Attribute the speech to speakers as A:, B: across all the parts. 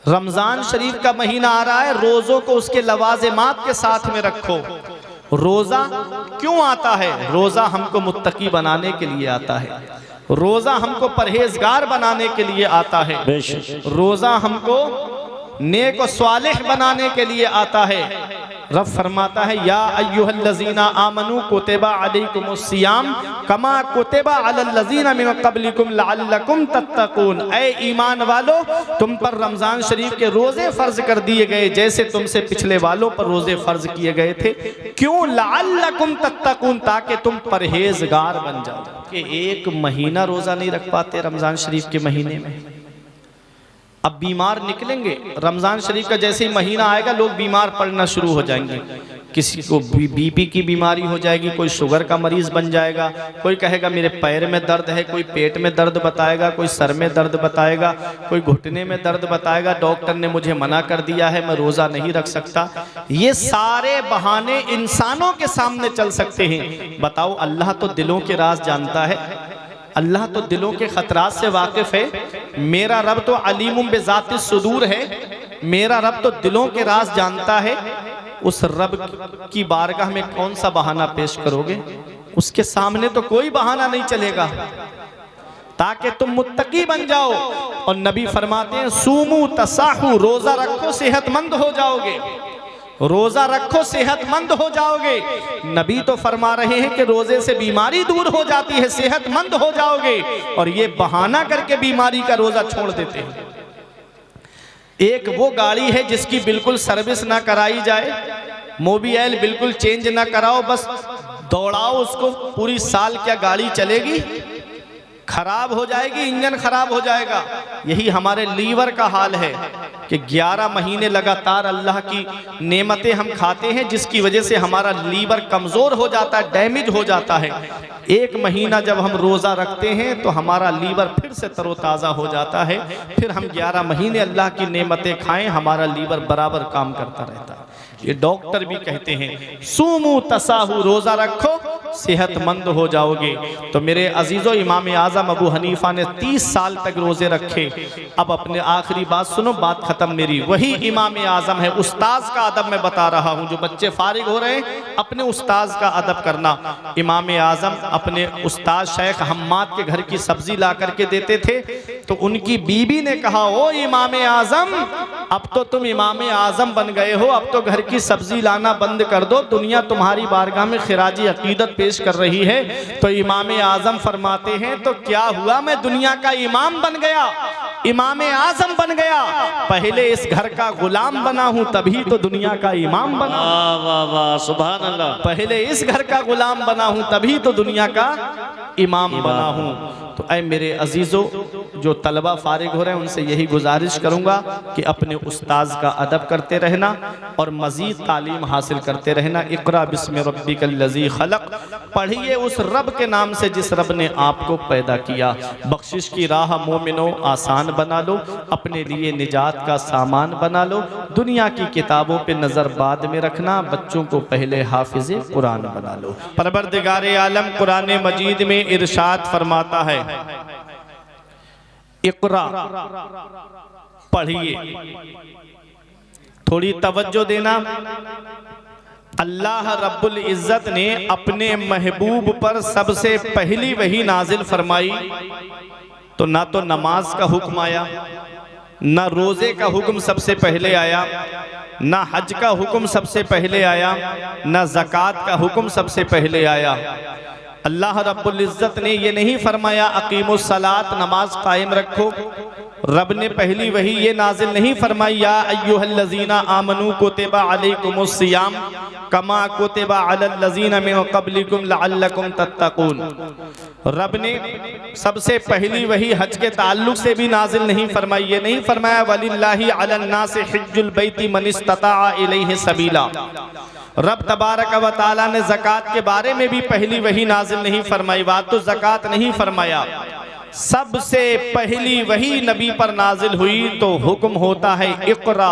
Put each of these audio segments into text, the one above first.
A: रमजान शरीफ का महीना आ रहा है, रोजों को उसके लवाज़िमात के साथ में रखो। रोजा क्यों आता है? रोजा हमको मुत्तकी बनाने के लिए आता है, रोजा हमको परहेजगार बनाने के लिए आता है, रोजा हमको नेक और स्वालिह बनाने के लिए आता है। रब फरमाता है या अय्युहल्लज़ीना आमनू कुतिबा अलैकुमुस्सियाम कमा कुतिबा अलल्लज़ीना मिन क़ब्लिकुम लअल्लकुम तत्तक़ून। ऐ ईमान वालो, तुम पर रमज़ान शरीफ के रोज़े फ़र्ज कर दिए गए जैसे तुमसे पिछले वालों पर रोज़े फ़र्ज किए गए थे। क्यों? लअल्लकुम तत्तक़ून, ताकि तुम परहेजगार बन जाओ। कि एक महीना रोज़ा नहीं रख पाते रमज़ान शरीफ के महीने में। अब बीमार निकलेंगे, रमज़ान शरीफ का जैसे ही महीना आएगा लोग बीमार पड़ना शुरू हो जाएंगे। किसी को बीपी की बीमारी हो जाएगी, कोई शुगर का मरीज़ बन जाएगा, कोई कहेगा मेरे पैर में दर्द है, कोई पेट में दर्द बताएगा, कोई सर में दर्द बताएगा, कोई घुटने में दर्द बताएगा, डॉक्टर ने मुझे मना कर दिया है, मैं रोज़ा नहीं रख सकता। ये सारे बहाने इंसानों के सामने चल सकते हैं। बताओ, अल्लाह तो दिलों के राज जानता है, अल्लाह तो दिलों के खतरात से वाकिफ़ है। मेरा रब तो अलीमुम बिज़ाति सुदूर है, मेरा रब तो दिलों के राज जानता है। उस रब की बारगाह में कौन सा बहाना पेश करोगे? उसके सामने तो कोई बहाना नहीं चलेगा, ताकि तुम मुत्तकी बन जाओ। और नबी फरमाते हैं सूमू तसाहू, रोज़ा रखो सेहतमंद हो जाओगे, रोजा रखो सेहतमंद हो जाओगे। नबी तो फरमा रहे हैं कि रोजे से बीमारी दूर हो जाती है, सेहतमंद हो जाओगे, और ये बहाना करके बीमारी का रोजा छोड़ देते हैं। एक वो गाड़ी है जिसकी बिल्कुल सर्विस ना कराई जाए, मोबिल बिल्कुल चेंज ना कराओ, बस दौड़ाओ उसको, पूरी साल क्या गाड़ी चलेगी? खराब हो जाएगी, इंजन खराब हो जाएगा। यही हमारे लीवर का हाल है कि 11 महीने लगातार अल्लाह की नेमतें हम खाते हैं, जिसकी वजह से हमारा लीवर कमज़ोर हो जाता है, डैमेज हो जाता है। एक महीना जब हम रोज़ा रखते हैं तो हमारा लीवर फिर से तरोताज़ा हो जाता है, फिर हम 11 महीने अल्लाह की नेमतें खाएं, हमारा लीवर बराबर काम करता रहता है। ये डॉक्टर भी कहते हैं सूमू तसाहू, रोज़ा रखो सेहतमंद हो जाओगे। तो मेरे अजीज़ों, इमाम आज़म अबू हनीफा ने 30 साल तक रोज़े रखे। अब अपने आखिरी बात सुनो, बात ख़त्म मेरी। वही इमाम आज़म है। उस्ताद का अदब मैं बता रहा हूँ, जो बच्चे फारिग हो रहे हैं अपने उस्ताद का अदब करना। इमाम आज़म अपने उस्ताद शेख हम्माद के घर की सब्जी ला करके देते थे, तो उनकी बीबी ने कहा ओ इमाम आज़म, अब तो तुम इमाम आज़म बन गए हो, अब तो घर की सब्जी लाना बंद कर दो, दुनिया तुम्हारी बारगाह में खिराजी अकीदत पेश कर रही है। तो इमाम आज़म फरमाते हैं तो क्या हुआ, मैं दुनिया का इमाम बन गया, इमाम आज़म बन गया, पहले इस घर का गुलाम बना हूं तभी तो दुनिया का इमाम बना।
B: वाह वाह सुभान अल्लाह।
A: पहले इस घर का गुलाम बना हूं तभी तो दुनिया का इमाम बना हूं। तो ऐ मेरे अजीज़ों, जो तलबा फारिग हो रहे हैं उनसे यही गुजारिश करूंगा कि अपने उस्ताद का अदब करते रहना और मज़ीद तालीम हासिल करते रहना। इक़रा बिस्मि रब्बिकल लज़ी खलक़, पढ़िए उस रब के नाम से जिस रब ने आपको पैदा किया। बख्शिश की राह मोमिनो आसान बना लो, अपने लिए निजात का सामान बना लो। दुनिया की किताबों पे नज़र बाद में रखना, बच्चों को पहले हाफिज़े कुरान बना लो। परवरदिगारे आलम कुरान मजीद में इरशाद फरमाता है इक़रा, पढ़िए। थोड़ी तवज्जो देना। अल्लाह रब्बुल इज़्ज़त ने अपने महबूब पर सबसे पहली वही नाजिल फरमाई तो ना तो नमाज का हुक्म आया, ना रोज़े का हुक्म सबसे पहले आया, ना हज का हुक्म सबसे पहले आया, ना ज़कात का हुक्म सबसे पहले आया। अल्लाह रब्बुल इज़्ज़त ने ये नहीं फरमाया अकीमुस सलात, नमाज कायम रखो। रब ने पहली वही ये नाजिल नहीं फरमाई या अय्युहल्लज़ीना आमनू कुतिबा अलैकुमुस्सियाम कमा कुतिबा अलल्लज़ीना मिन क़ब्लिकुम लअल्लकुम तत्तक़ून। रब ने सबसे पहली वही हज के ताल्लुक से भी नाजिल नहीं फरमाई, ये नहीं फरमाया वलिल्लाहि अलन्नासि हिज्जुल बैति मन इस्तताअ इलैहि सबीला। रब तबारक व तआला ने ज़कात के बारे में भी पहली वही नाजिल नहीं फरमाई, बात तो ज़कात नहीं फरमाया। सबसे पहली वही नबी पर नाजिल हुई तो हुक्म होता है इक़रा,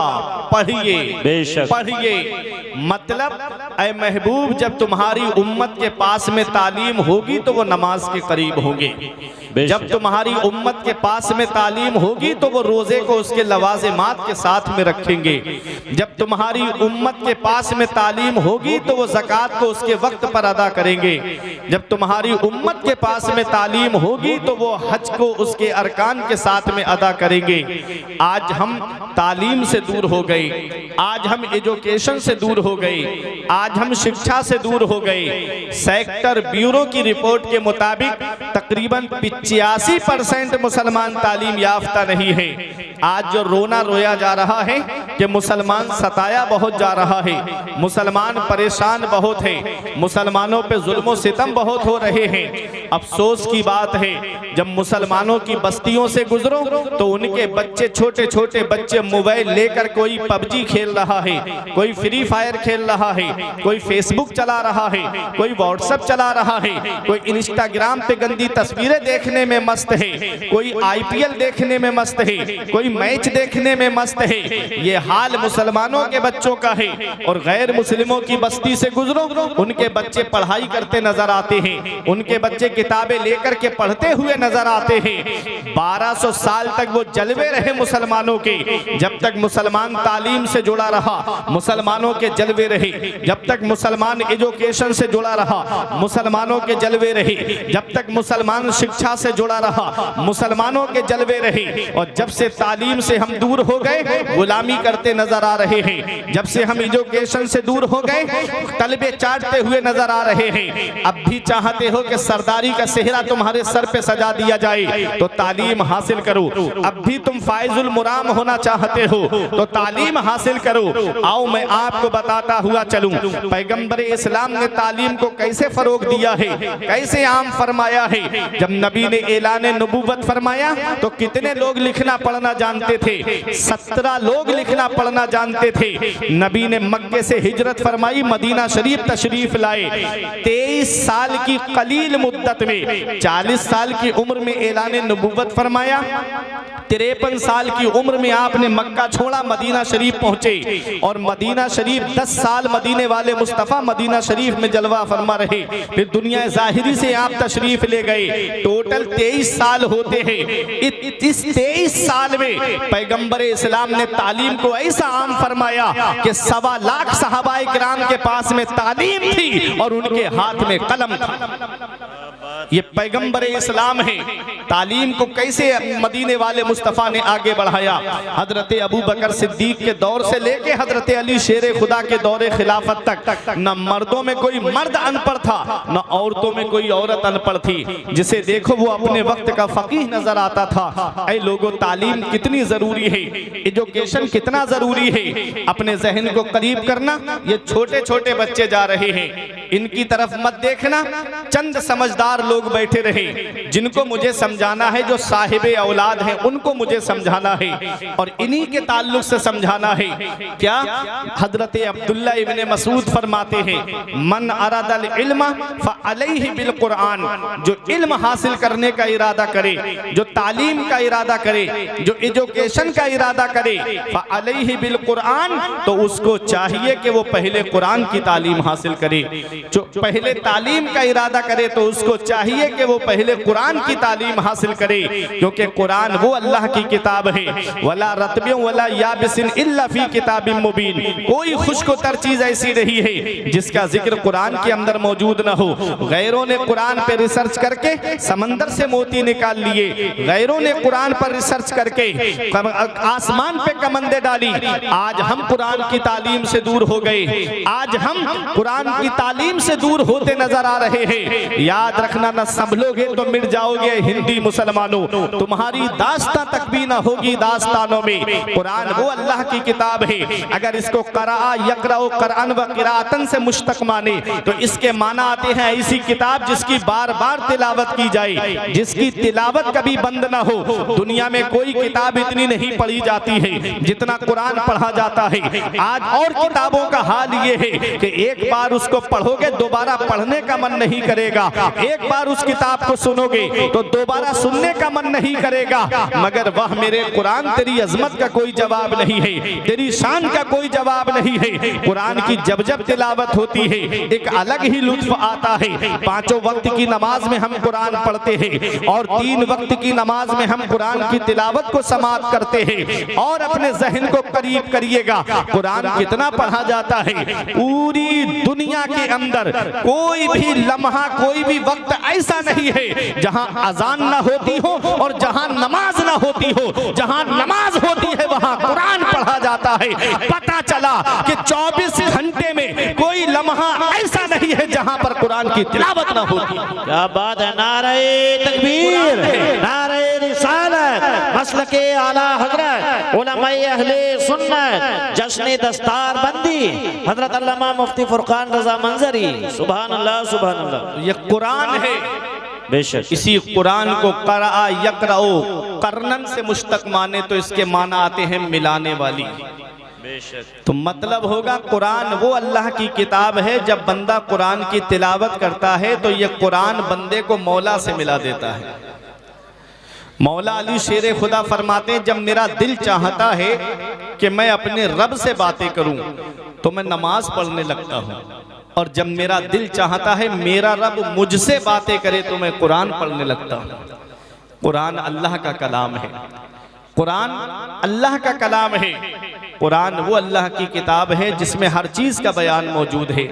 A: पढ़िए, बेशक पढ़िए। मतलब ऐ महबूब, जब तुम्हारी उम्मत के पास में तालीम होगी तो वो नमाज के करीब होंगे। जब तुम्हारी उम्मत के पास में तालीम होगी तो वो रोजे को उसके लवाज़िमात के साथ में रखेंगे। जब तुम्हारी उम्मत के पास में तालीम होगी तो वो ज़कात को उसके वक्त पर अदा करेंगे। जब तुम्हारी उम्मत के पास में तालीम होगी तो वो हज को उसके अरकान के साथ में अदा करेंगे। आज हम तालीम से दूर हो गए, आज हम एजुकेशन से दूर हो गए, आज हम शिक्षा से दूर हो गए। सेक्टर ब्यूरो की रिपोर्ट के मुताबिक तकरीबन 85% मुसलमान तालीम याफ्ता नहीं है। आज जो रोना रोया जा रहा है कि मुसलमान सताया बहुत जा रहा है, मुसलमान परेशान बहुत है, मुसलमानों पे जुल्म सितम बहुत हो रहे हैं। अफसोस की बात है, जब मुसलमानों की बस्तियों से गुजरो तो उनके बच्चे, छोटे छोटे बच्चे मोबाइल लेकर कोई पबजी खेल रहा है, कोई फ्री फायर खेल रहा है, कोई फेसबुक चला रहा है, कोई व्हाट्सएप चला रहा है, कोई इंस्टाग्राम पे गंदी तस्वीरें देखने में मस्त है, कोई IPL देखने में मस्त है, कोई मैच देखने में मस्त है। ये हाल मुसलमानों के बच्चों का है। और गैर मुस्लिमों की बस्ती से गुजरो, उनके बच्चे पढ़ाई करते नजर आते हैं, उनके बच्चे किताबें लेकर के पढ़ते हुए नजर आते हैं। 1200 साल तक वो जलवे रहे मुसलमानों के, जब तक मुसलमान तालीम से जुड़ा रहा मुसलमानों के जलवे रहे, जब तक मुसलमान एजुकेशन से जुड़ा रहा मुसलमानों के जलवे रहे, जब तक मुसलमान शिक्षा से जुड़ा रहा मुसलमानों के जलवे रहे। और जब से तालीम से हम दूर हो गए, गुलामी करते नजर आ रहे हैं। जब से हम एजुकेशन से दूर हो गए, तलबे चाटते हुए नजर आ रहे हैं। अब भी चाहते हो कि सरदारी का सेहरा तुम्हारे सर पे सजा दिया जाए तो तालीम हासिल करो। अब भी तुम फायजुल मुराम होना चाहते हो तो तालीम हासिल करो। आओ मैं आपको बताता हुआ चलूं, पैगंबर इस्लाम ने तालीम को कैसे फरोग दिया है, कैसे आम फरमाया है। जब नबी ने ऐलान नबूवत फरमाया तो कितने लोग लिखना पढ़ना जानते थे? 17 लोग लिखना पढ़ना जानते थे। नबी ने मक्के से हिजरत फरमाई, मदीना शरीफ तशरीफ लाए। 23 साल की कलील मुद्दत में 40 साल की उम्र में ऐलान नबूवत फरमाया। 53 साल की उम्र में आपने मक्का छोड़ा, मदीना शरीफ पहुंचे और मदीना शरीफ 10 साल मदीने वाले मुस्तफ़ा मदीना शरीफ में जलवा फरमा रहे। फिर दुनिया ज़ाहिरी से आप तशरीफ ले गए। टोटल 23 साल होते हैं। इस 23 साल में पैगंबर इस्लाम ने तालीम को ऐसा आम फरमाया कि 1.25 लाख सहाबाए किराम के पास में तालीम थी और उनके हाथ में कलम था। ये पैगंबर इस्लाम है। तालीम को कैसे मदीने वाले मुस्तफ़ा ने आगे बढ़ाया। हजरत अबू बकर सिद्दीक के दौर से लेके हजरत अली शेर खुदा के दौरे खिलाफत तक न मर्दों में कोई मर्द अनपढ़ था, न औरतों में कोई औरत अनपढ़ थी। जिसे देखो वो अपने वक्त का फकीह नजर आता था। ऐ लोगों, तालीम कितनी जरूरी है, एजुकेशन कितना जरूरी है। अपने जहन को करीब करना। ये छोटे छोटे बच्चे जा रहे हैं, इनकी तरफ मत देखना। चंद समझदार लोग बैठे रहे जिनको मुझे समझाना है, जो साहिबे औलाद हैं उनको मुझे समझाना है और इन्हीं के ताल्लुक से समझाना है। क्या हजरत अब्दुल्ला इब्ने मसूद फरमाते हैं, मन अरादल इल्म फअलैहि बिल कुरान। जो इल्म हासिल करने का इरादा करे, जो तालीम का इरादा करे, जो एजुकेशन का इरादा करे, फअलैहि बिल कुरान, तो उसको चाहिए कि वो पहले कुरान की तालीम हासिल करे। जो पहले तालीम का इरादा करे तो उसको चाहिए कि वो पहले कुरान की तालीम हासिल करे, क्योंकि कुरान वो अल्लाह की किताब है। वला रतबिन वला याबिसिन इल्ला फी किताबिन मुबीन। कोई खुश्क-ओ-तर चीज ऐसी नहीं है जिसका जिक्र कुरान के अंदर मौजूद ना हो। गैरों ने कुरान पे रिसर्च करके समंदर से मोती निकाल लिए, गैरों ने कुरान पर रिसर्च करके आसमान पे कमंदे डाली। आज हम कुरान की तालीम से दूर हो गए, आज हम कुरान की तालीम से दूर होते नजर आ रहे हैं। याद रखना, न संभलोगे तो मिट जाओगे हिंदी मुसलमानों, तुम्हारी दास्तां तक भी ना होगी दास्तानों में। कुरान वो अल्लाह की किताब है। अगर इसको करा यकराओ कुरान व किरातन से मुश्तक माने तो इसके माना आते हैं ऐसी किताब जिसकी बार बार तिलावत की जाए, जिसकी तिलावत कभी बंद ना हो। दुनिया में कोई किताब इतनी नहीं पढ़ी जाती है जितना कुरान पढ़ा जाता है। आज और किताबों का हाल ये है कि एक बार उसको पढ़ोगे दोबारा पढ़ने का मन नहीं करेगा, एक बार बार उस किताब को सुनोगे तो दोबारा सुनने का मन नहीं करेगा, मगर वह मेरे कुरान तेरी अजमत का कोई जवाब नहीं है, तेरी शान का कोई जवाब नहीं है। कुरान की जब जब तिलावत होती है एक अलग ही लुत्फ आता है। 5 वक्त की नमाज में हम कुरान पढ़ते हैं और 3 वक्त की नमाज में हम कुरान की तिलावत को समाप्त करते हैं। और अपने जहन को करीब करिएगा, कुरान कितना पढ़ा जाता है। पूरी दुनिया के अंदर कोई भी लम्हा, कोई भी वक्त ऐसा नहीं है जहां अजान ना होती हो और जहां नमाज ना होती हो। जहां नमाज होती है वहां कुरान पढ़ा जाता है। पता चला कि 24 घंटे में कोई लम्हा ऐसा नहीं है जहां पर कुरान की तिलावत ना होती।
B: क्या बात है। नारे तकबीर, नारे रिसालत, मसलके आला हजरत, उलमाए अहले सुन्नत, जश्न दस्तार बंदी हजरत अल्लामा मुफ्ती फुरकान रजा मंजरी। सुभान अल्लाह, सुभान अल्लाह।
A: ये कुरान है
B: बेशक।
A: इसी कुरान को क़रा यक़राओ करनन से मुश्तक माने तो इसके माना आते हैं मिलाने वाली।
B: बेशक।
A: तो मतलब होगा कुरान वो अल्लाह की किताब है। जब बंदा कुरान की तिलावत करता है तो ये कुरान बंदे को मौला से मिला देता है। मौला अली शेर खुदा फरमाते हैं, जब मेरा दिल चाहता है कि मैं अपने रब से बातें करूं तो मैं नमाज पढ़ने लगता हूं, और जब मेरा दिल चाहता है मेरा रब मुझसे बातें करे तो मैं कुरान पढ़ने लगता हूं। कुरान अल्लाह का कलाम है, कुरान अल्लाह का कलाम है। कुरान वो अल्लाह की किताब है जिसमें हर चीज का बयान मौजूद है,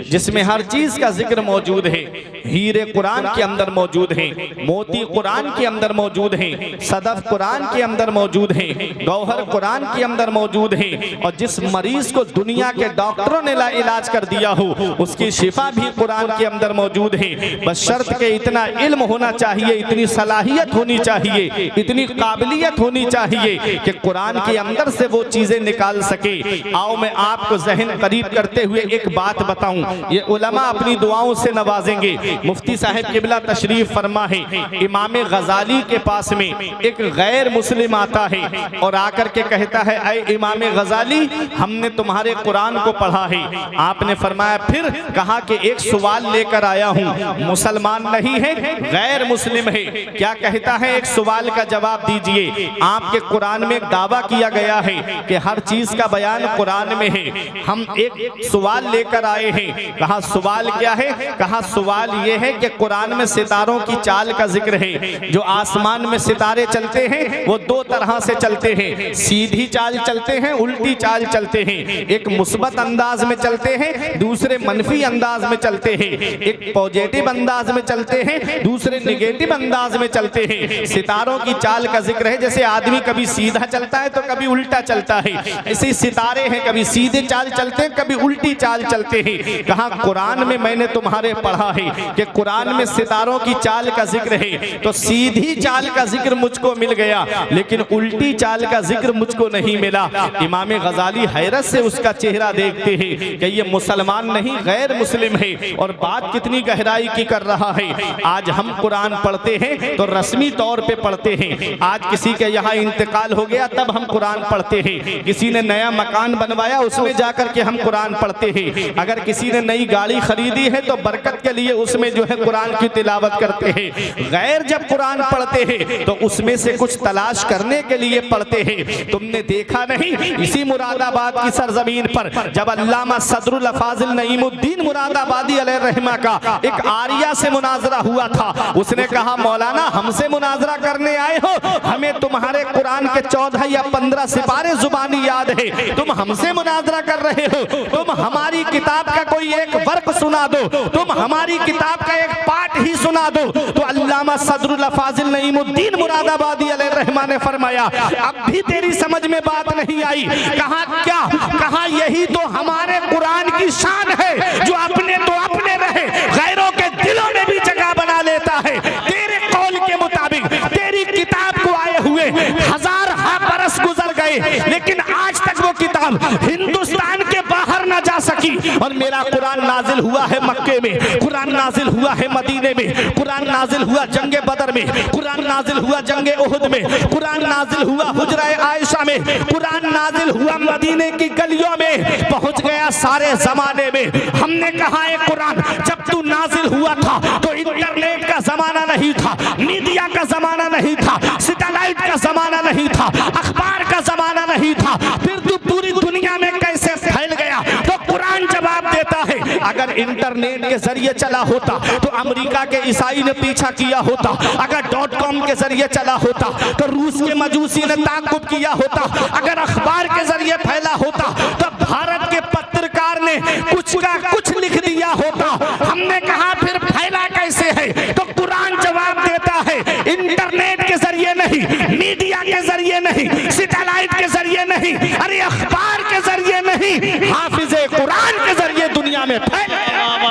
A: जिसमें हर चीज का जिक्र मौजूद है। हीरे कुरान के अंदर मौजूद है, मोती कुरान के अंदर मौजूद है, सदफ कुरान के अंदर मौजूद है, गौहर कुरान के अंदर मौजूद है। और जिस मरीज को दुनिया के डॉक्टरों ने इलाज कर दिया हो उसकी शिफा भी कुरान के अंदर मौजूद है। बस शर्त के इतना इल्म होना चाहिए, इतनी सलाहियत होनी चाहिए, इतनी काबिलियत होनी चाहिए कि कुरान के अंदर से वो चीजें निकाल सके। आओ मैं आपको जहन करीब करते हुए एक बात बताऊं, ये उलमा अपनी दुआओं से नवाजेंगे। मुफ्ती साहब किबला तशरीफ फरमा है, इमाम गजाली के पास में एक गैर मुस्लिम आता है और आकर के कहता है, ऐ इमाम गजाली हमने तुम्हारे कुरान को पढ़ा है। आपने फरमाया फिर? कहा कि एक सवाल लेकर आया हूं, मुसलमान नहीं है, गैर मुस्लिम है। क्या कहता है? एक सवाल का जवाब दीजिए। आपके कुरान में एक दावा किया गया है कि हर चीज का बयान कुरान में है। हम एक सवाल लेकर आए हैं। कहा सवाल क्या है? कहा सवाल ये है कि कुरान में सितारों की चाल का जिक्र है। जो आसमान में सितारे चलते हैं वो 2 तरह से चलते हैं, सीधी चाल चलते हैं, उल्टी चाल चलते हैं। एक मुस्बत अंदाज में चलते हैं, दूसरे मनफी अंदाज में चलते हैं। एक पॉजिटिव अंदाज में चलते हैं, दूसरे निगेटिव अंदाज में चलते हैं। सितारों की चाल का जिक्र है, जैसे आदमी कभी सीधा चलता है तो कभी उल्टा चलता है, ऐसे सितारे हैं, कभी सीधे चाल चलते हैं, कभी उल्टी चाल चलते हैं। कहा कुरान में मैंने तुम्हारे पढ़ा है कि कुरान में सितारों की चाल का जिक्र है, तो सीधी चाल का जिक्र मुझको मिल गया लेकिन उल्टी चाल का जिक्र मुझको नहीं मिला। इमाम गजाली हैरत से उसका चेहरा देखते हैं कि ये मुसलमान नहीं गैर मुस्लिम है। और बात कितनी गहराई की कर रहा है। आज हम कुरान पढ़ते हैं तो रस्मी तौर पे पढ़ते हैं। आज किसी के यहाँ इंतकाल हो गया तब हम कुरान पढ़ते हैं, किसी ने नया मकान बनवाया उसमें जाकर के हम कुरान पढ़ते हैं, अगर किसी ने नई गाड़ी खरीदी है तो बरकत के लिए उसमें जो है कुरान की तिलावत करते हैं। गैर जब कुरान पढ़ते हैं तो उसमें से कुछ तलाश करने के लिए पढ़ते हैं। तुमने देखा नहीं, इसी मुरादाबाद की सरजमीन पर जब अल्लामा सदरुल फाजिल नईमुद्दीन मुरादाबादी अलैहिर्रहमा का एक आरिया से मुनाजरा हुआ था। उसने कहा मौलाना हमसे मुनाजरा करने आए हो, हमें तुम्हारे कुरान के 14 या 15 सिपारे जुबानी याद है, तुम हमसे मुनाजरा कर रहे हो। तुम हमारी किताब का कोई एक वर्क सुना दो, तुम हमारी किताब का एक पाठ ही सुना दो। तो अल्लामा सदरुल फाजिल नईमुद्दीन मुरादाबादी अलैहिर्रहमा ने फरमाया अब भी तेरी समझ में बात नहीं आई। कहा क्या? कहा यही तो हमारे कुरान की शान है जो अपने तो अपने रहे, गैरों के दिलों में भी जगह बना लेता है। तेरे कौल के मुताबिक तेरी किताब को आए हुए 1000 बरस गुजर गए लेकिन आज तक वो किताब हिंदुस्तान के बाहर न जा सकी। और मेरा कुरान नाजिल हुआ है मक्के में, कुरान नाजिल हुआ है मदीने में, कुरान नाजिल हुआ जंगे बदर में, कुरान नाजिल हुआ जंगे उहुद में, कुरान नाजिल हुआ हुजरा आयशा में, कुरान नाजिल हुआ मदीने की गलियों में, पहुंच गया सारे जमाने में। हमने कहा है कुरान जब तू नाजिल हुआ था तो इंटरनेट का जमाना नहीं था, मीडिया का जमाना नहीं था, सैटेलाइट का जमाना नहीं था, अखबार का जमाना नहीं था, फिर तू पूरी दुनिया में कैसे फैल गया? तो कुरान जवाब देता है अगर इंटरनेट के जरिए चला होता तो अमेरिका के ईसाई ने पीछा किया होता, अगर .com के जरिए चला होता तो रूस के मजूसी ने ताक़ुब किया होता, अगर अखबार के जरिए फैला होता तो भारत के पत्रकार ने कुछ का कुछ लिख दिया होता। हमने कहा फिर फैला कैसे है? तो कुरान जवाब देता है इंटरनेट के जरिए नहीं, मीडिया के जरिए नहीं, सैटेलाइट के जरिए नहीं, अरे अखबार के जरिए नहीं, हाफिज़े कुरान के जरिए दुनिया में फैला।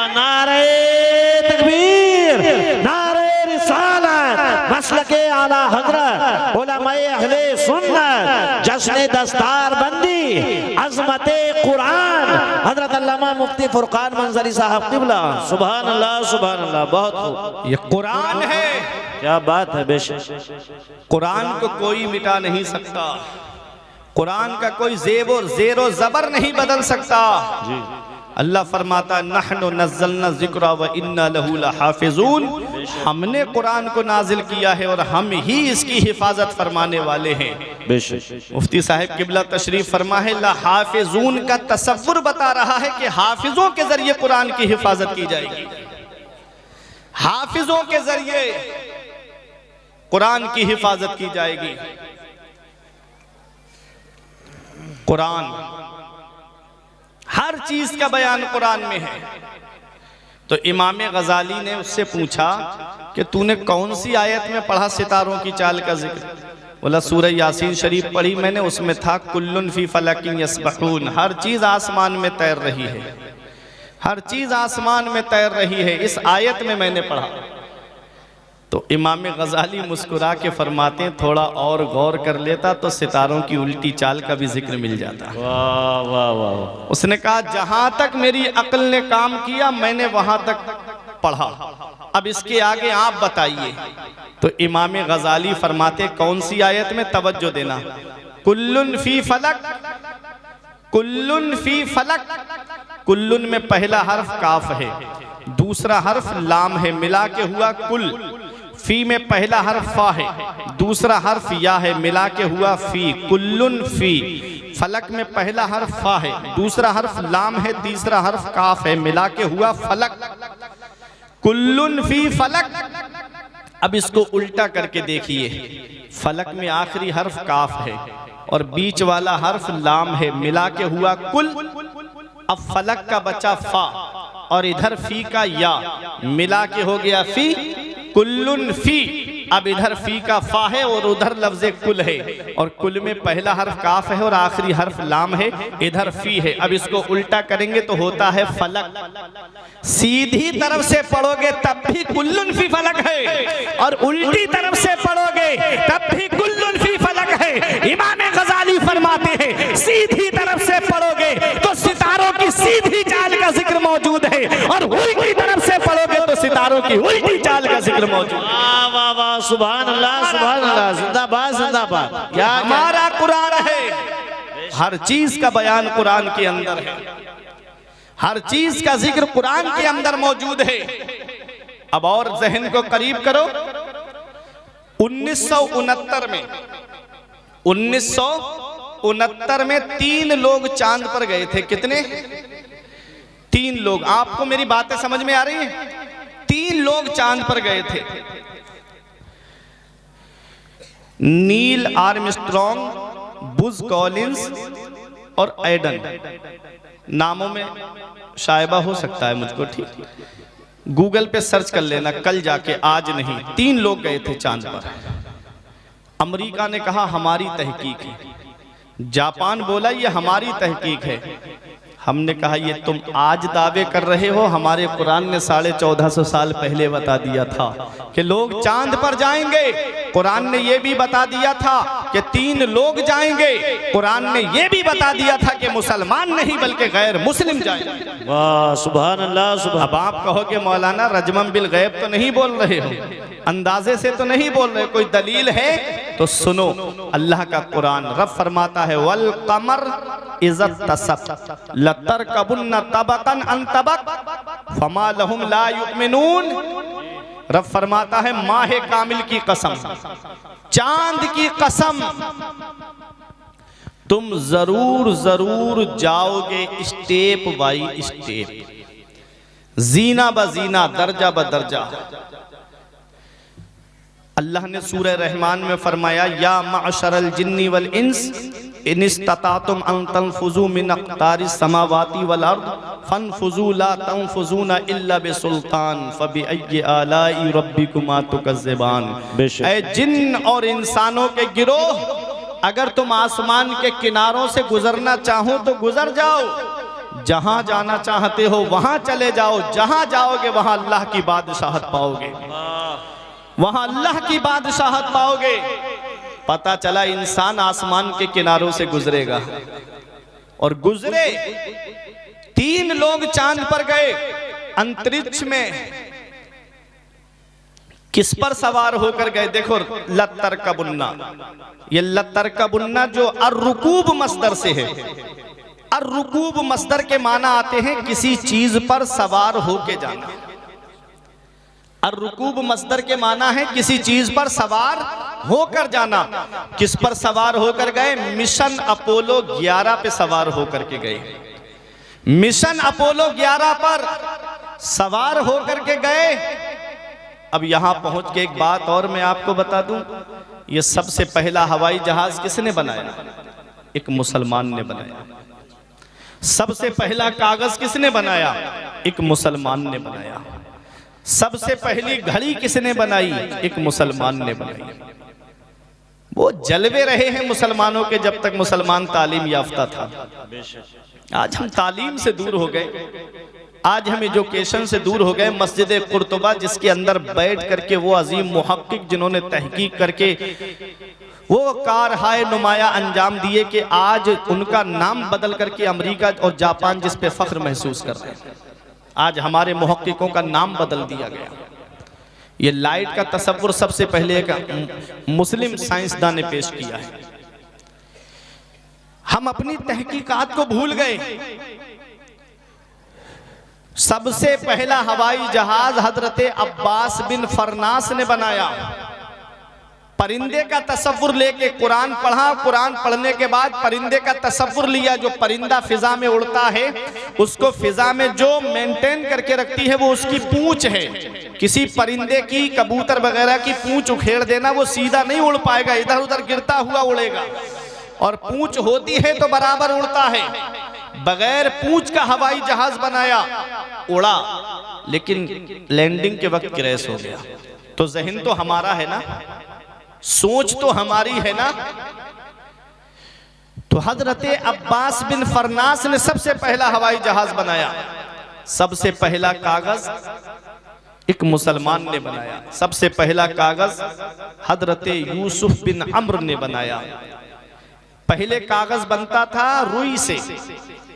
B: नारे तकबीर, नारे रिसालत, मसलके आला हजरत, उलमाए अहले सुन्नत, जश्न दस्तार बंदी, अज़मते कुरान, हजरत अल्लामा मुफ्ती फुरकान मंजरी साहब क़िबला। सुभान अल्लाह, सुभान अल्लाह, बहुत खूब।
A: ये कुरान है,
B: क्या बात है। बेशक
A: कुरान को कोई मिटा नहीं सकता, कुरान का कोई ज़ेरो ज़बर नहीं बदल सकता। अल्लाह फरमाता नहनु नज़्ज़लना ज़िक्रा व इन्ना लहू लहाफ़िज़ून, हमने कुरान को नाजिल किया है और हम ही इसकी हिफाजत फरमाने वाले हैं।
B: बेशक
A: मुफ्ती साहब किबला तशरीफ फरमा है लहाफ़िज़ून का तसव्वुर बता रहा है कि हाफिजों के जरिए कुरान की हिफाजत की जाएगी, हाफिजों के जरिए कुरान की हिफाजत की जाएगी। कुरान हर चीज का बयान कुरान में है। तो इमाम गजाली ने उससे पूछा कि तूने कौन सी आयत में पढ़ा सितारों की चाल का जिक्र? बोला सूरह यासीन शरीफ पढ़ी मैंने, उसमें था कुल्लुन फी फलकिन यस्बहून, हर चीज आसमान में तैर रही है, हर चीज आसमान में तैर रही है, इस आयत में मैंने पढ़ा। तो इमाम गजाली मुस्कुरा के फरमाते हैं थोड़ा और गौर कर लेता तो सितारों की उल्टी चाल का भी जिक्र मिल जाता।
B: वाह वाह वाह।
A: उसने कहा जहां तक मेरी अक्ल ने काम किया मैंने वहां तक पढ़ा, अब इसके आगे आप बताइए। तो इमाम गजाली फरमाते कौन सी आयत में? तवज्जो देना, कुल्लुन फी फलक, कुल्लुन फी फलक, कुल्लुन में पहला हर्फ काफ है, दूसरा हर्फ लाम है, मिला के हुआ कुल। फी में पहला हर्फ फा है, दूसरा हर्फ या है, मिला के हुआ फी, कुल्लुन फी। फलक में पहला हर्फ फा है, दूसरा हर्फ लाम है, तीसरा हर्फ काफ है, मिला के हुआ फलक, कुल्लुन फी फलक। अब इसको उल्टा करके देखिए, फलक में आखिरी हर्फ काफ है और बीच वाला हर्फ लाम है, मिला के हुआ कुल। अब फलक का बचा फा और इधर फी का या, मिला के हो गया फी, कुल्लुन फी। अब इधर फी का फा है और उधर लफ्ज़े कुल है, और कुल में पहला हर्फ काफ है और आखिरी हर्फ लाम है, इधर फी है। अब इसको उल्टा करेंगे तो होता है फलक। सीधी तरफ से पढ़ोगे तब भी कुल्लुन फी फलक है, और उल्टी तरफ से पढ़ोगे तब भी कुल्लुन फी फलक है। इमाम गजाली फरमाते हैं सीधी तरफ से पढ़ोगे तो सितारों की सीधी चाल का जिक्र मौजूद है, और उल्टी तरफ से पढ़ोगे तो सितारों की उल्टी चाल का जिक्र मौजूद है।
B: वाह वाह वाह, सुभान अल्लाह, सुभान अल्लाह, जिंदाबाद जिंदाबाद। क्या
A: हमारा कुरान है, हर चीज का बयान कुरान के अंदर है, हर चीज का जिक्र कुरान के अंदर मौजूद है। अब और जहन को करीब करो, 1969 में 1969 में 3 लोग चांद पर गए थे। कितने? 3 लोग। आपको मेरी बातें समझ में आ रही हैं? 3 लोग चांद पर गए थे, नील आर्मस्ट्रॉन्ग, बुज कॉलिंस और एडन। नामों में शायबा हो सकता है मुझको, ठीक, गूगल पे सर्च कर लेना कल जाके, आज नहीं। 3 लोग गए थे चांद पर। अमेरिका ने कहा हमारी तहकीक है, जापान बोला ये हमारी तहकीक है। हमने कहा ये तुम आज दावे कर रहे हो, हमारे कुरान ने 1450 साल पहले बता दिया था कि लोग चांद पर जाएंगे। कुरान ने ये भी बता दिया था कि 3 लोग जाएंगे। कुरान ने ये भी बता दिया था कि मुसलमान नहीं बल्कि गैर मुस्लिम जाएंगे।
B: वाह सुभान अल्लाह सुभान।
A: अब आप कहोगे मौलाना रजमम बिल गैब तो नहीं बोल रहे हो, अंदाजे से तो नहीं बोल रहे, कोई दलील है तो सुनो। अल्लाह का कुरान रब फरमाता है वल कमर इज़त तसब लतरकबुन्न तबकन अन तबक फमा लहुम ला युमिनून। रब फरमाता है माह कामिल की कसम, चांद की कसम, तुम जरूर जरूर जाओगे स्टेप बाई स्टेप, जीना ब जीना, दर्जा ब दर्जा। अल्लाह ने सूरह रहमान में फरमाया या मअशरल जिन्नी वल इंस इन इस्ततातुम अन तनफुजू मिन अक़तारिस समावाति वल अर्द फनफुजू ला तनफुजूना इल्ला बिसुल्तान फबिअय्यि आलाई रब्बिकुमा तुकज़्ज़िबान। ऐ जिन और इंसानों के गिरोह, अगर तुम आसमान के किनारों से गुजरना चाहो तो गुजर जाओ, जहां जाना चाहते हो वहां चले जाओ, जहां जाओगे वहां अल्लाह की बादशाहत पाओगे, वहां अल्लाह की बादशाहत पाओगे। पता चला इंसान आसमान के किनारों से गुजरेगा और गुजरे। 3 लोग चांद पर गए, अंतरिक्ष में किस पर सवार होकर गए? देखो लत्तर कबुन्ना, ये लत्तर कबुन्ना जो अर्रुकूब मस्दर से है। अर्रुकूब मस्दर के माना आते हैं किसी चीज पर सवार होके जाना। अर्रुकूब मस्दर के माना है किसी चीज पर सवार होकर जाना। किस पर सवार होकर गए? मिशन अपोलो 11 पे सवार होकर के गए। मिशन अपोलो 11 पर सवार होकर के गए। अब यहां पहुंच के एक बात और मैं आपको बता दूं, ये सबसे पहला हवाई जहाज किसने बनाया? एक मुसलमान ने बनाया। सबसे पहला कागज किसने बनाया? एक मुसलमान ने बनाया। सबसे पहली घड़ी किसने बनाई? एक मुसलमान ने बनाई। वो जलवे रहे हैं मुसलमानों के जब तक मुसलमान तालीम याफ्ता था। आज हम तालीम से दूर हो गए, आज हम एजुकेशन से दूर हो गए। मस्जिद कुर्तुबा जिसके अंदर बैठ करके वो अजीम मुहक्किक जिन्होंने तहकीक करके वो कारहाय नुमाया अंजाम दिए कि आज उनका नाम बदल करके अमेरिका और जापान जिस पे फख्र महसूस कर रहे हैं, आज हमारे मुहक्किकों का नाम बदल दिया गया। ये लाइट का तसव्वुर सबसे पहले एक मुस्लिम साइंसदान ने पेश किया है। हम अपनी तहकीकात को भूल गए। सबसे पहला हवाई जहाज हजरत अब्बास बिन फरनास ने बनाया। परिंदे का तसव्वुर लेके कुरान पढ़ा, कुरान पढ़ने के बाद परिंदे का तसव्वुर लिया। जो परिंदा फिजा में उड़ता है उसको फिजा में जो मेंटेन करके रखती है वो उसकी पूंछ है। किसी परिंदे की, कबूतर वगैरह की पूंछ उखेड़ देना, वो सीधा नहीं उड़ पाएगा, इधर उधर गिरता हुआ उड़ेगा। और पूंछ होती है तो बराबर उड़ता है। बगैर पूंछ का हवाई जहाज बनाया, उड़ा, लेकिन लैंडिंग के वक्त क्रैश हो गया। तो जहन तो हमारा है ना, सोच तो हमारी है ना। तो हजरत अब्बास बिन फरनास ने सबसे पहला हवाई जहाज बनाया। सबसे पहला कागज एक मुसलमान ने बनाया। सबसे पहला कागज हजरत यूसुफ बिन अम्र ने बनाया। पहले कागज बनता था रुई से,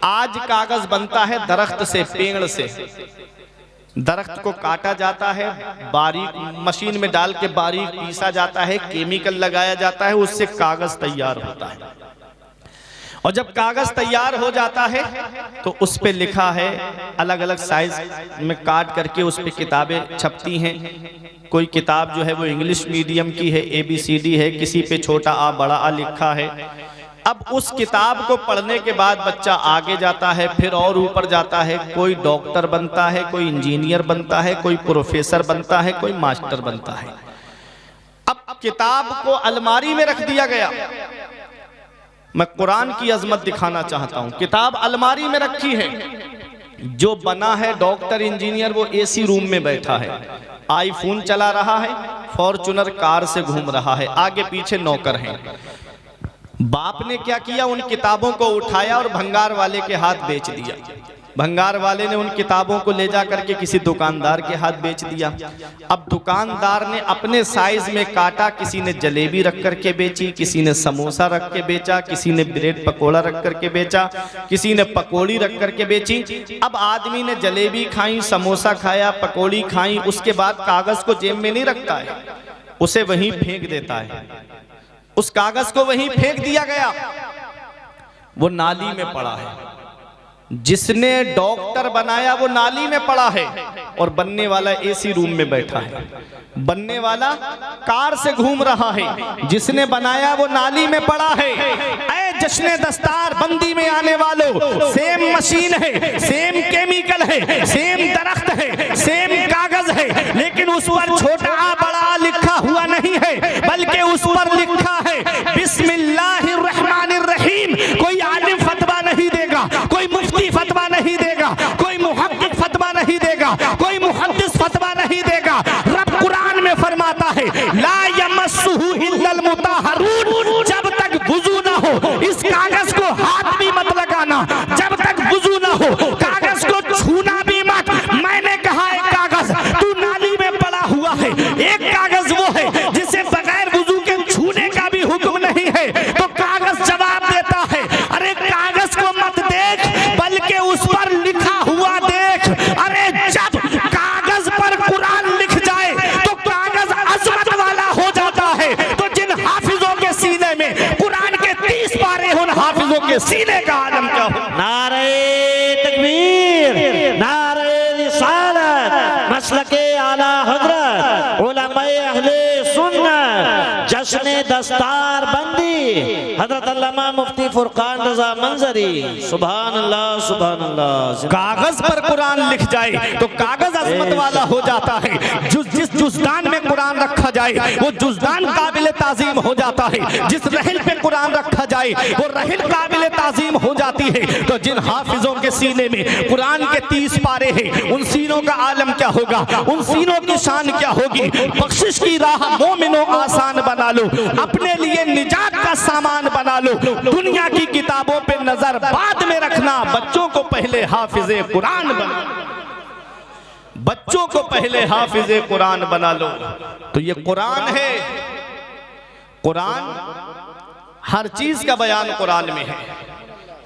A: आज कागज बनता है दरख्त से, पेड़ से। दरख्त को काटा जाता है, बारीक मशीन में डाल के बारीक पीसा जाता है, केमिकल लगाया जाता है, उससे कागज तैयार होता है। और जब कागज तैयार हो जाता है तो उस पे लिखा है, अलग अलग साइज में काट करके उस पे किताबें छपती हैं। कोई किताब जो है वो इंग्लिश मीडियम की है, ABCD है, किसी पे छोटा आ बड़ा आ लिखा है। अब उस किताब को पढ़ने के बाद बच्चा आगे जाता है, फिर और ऊपर जाता है। कोई डॉक्टर बनता है, कोई इंजीनियर बनता है, कोई प्रोफेसर बनता है, कोई मास्टर बनता है। अब किताब को अलमारी में रख दिया गया। मैं कुरान की अजमत दिखाना चाहता हूं। किताब अलमारी में रखी है। जो बना है डॉक्टर इंजीनियर वो AC रूम में बैठा है, आईफोन चला रहा है, फॉर्च्यूनर कार से घूम रहा है, आगे पीछे नौकर हैं। बाप ने क्या किया? उन किताबों को उठाया और भंगार वाले के हाथ बेच दिया। भंगार वाले ने उन किताबों को ले जा करके किसी दुकानदार के हाथ बेच दिया। अब दुकानदार ने अपने साइज में काटा, किसी ने जलेबी रख करके बेची, किसी ने समोसा रख के बेचा, किसी ने ब्रेड पकोड़ा रख करके बेचा, किसी ने पकोड़ी रख करके बेची। अब आदमी ने जलेबी खाई, समोसा खाया, पकोड़ी खाई, उसके बाद कागज को जेब में नहीं रखता है, उसे वहीं फेंक देता है। उस कागज को वहीं फेंक दिया गया, वो नाली में पड़ा है। जिसने डॉक्टर बनाया वो नाली में पड़ा है और बनने वाला एसी रूम में बैठा है। बनने वाला कार से घूम रहा है, जिसने बनाया वो नाली में पड़ा है। ऐ जश्ने दस्तार बंदी में आने वालों, सेम मशीन है, सेम केमिकल है, सेम दरख्त है, सेम कागज है, लेकिन उस पर छोटा बड़ा लिखा हुआ नहीं है, बल्कि उस पर लिखा है बिस्मिल्लाहिर्रहमानिर्रहीम। कोई आलिम फतवा नहीं देगा, कोई मुफ्ती फतवा नहीं देगा, कोई मुहक्किक फतवा नहीं देगा, कोई मुहद्दिस फतवा नहीं देगा। रब कुरान में फरमाता है ला यमस्सुहु इल्लल मुताहरून। जब तक वुजू ना हो इस कागज को हाथ भी मत लगाना, जब तक वुजू ना हो कागज को छूना भी मत। मैंने कहा एक कागज तू नाली में पड़ा हुआ है, एक कागज वो है जिसे बगैर वुजू के छूने का भी हुक्म नहीं है, तो कागज जवाब देता है अरे कागज को मत देख, बल्कि उस पर लिखा हुआ देख। अरे जब कागज पर कुरान लिख जाए तो कागज अजमत वाला हो जाता है। तो जिन हाफिजों के सीने में कुरान के 30 पारे उन हाफिजों के सीने का आलम क्या हो।
B: नारे तकबीर, नारे रिसालत, मसलके आला हजरत, उलमाए अहले सुन्नत, जश्ने दस्तार बंदी हजरत अल्लामा मुफ्ती फुरकान रजा मंजरी। सुभान अल्लाह, सुभान अल्लाह।
A: कागज पर कुरान लिख जाए तो कागज अजमत वाला हो जाता है। जिस जुज़दान में कुरान रखा जाए वो जुज़दान काबिल ताज़ीम हो जाता है। जिस रहल पे कुरान रखा जाए वो रहल काबिल ताज़ीम हो जाती है। तो जिन हाफिजों के सीने में कुरान के 30 पारे हैं, उन सीनों का आलम क्या होगा, उन सीनों की शान क्या होगी। बख्शिश की राह मोमिनो आसान बना लो, अपने लिए निजात का सामान बना लो। दुनिया की किताबों पे नजर बाद में रखना, बच्चों को पहले हाफिजे कुरान बना लो, बच्चों को पहले हाफिजे कुरान बना लो। तो ये कुरान है, कुरान हर चीज का बयान कुरान में है,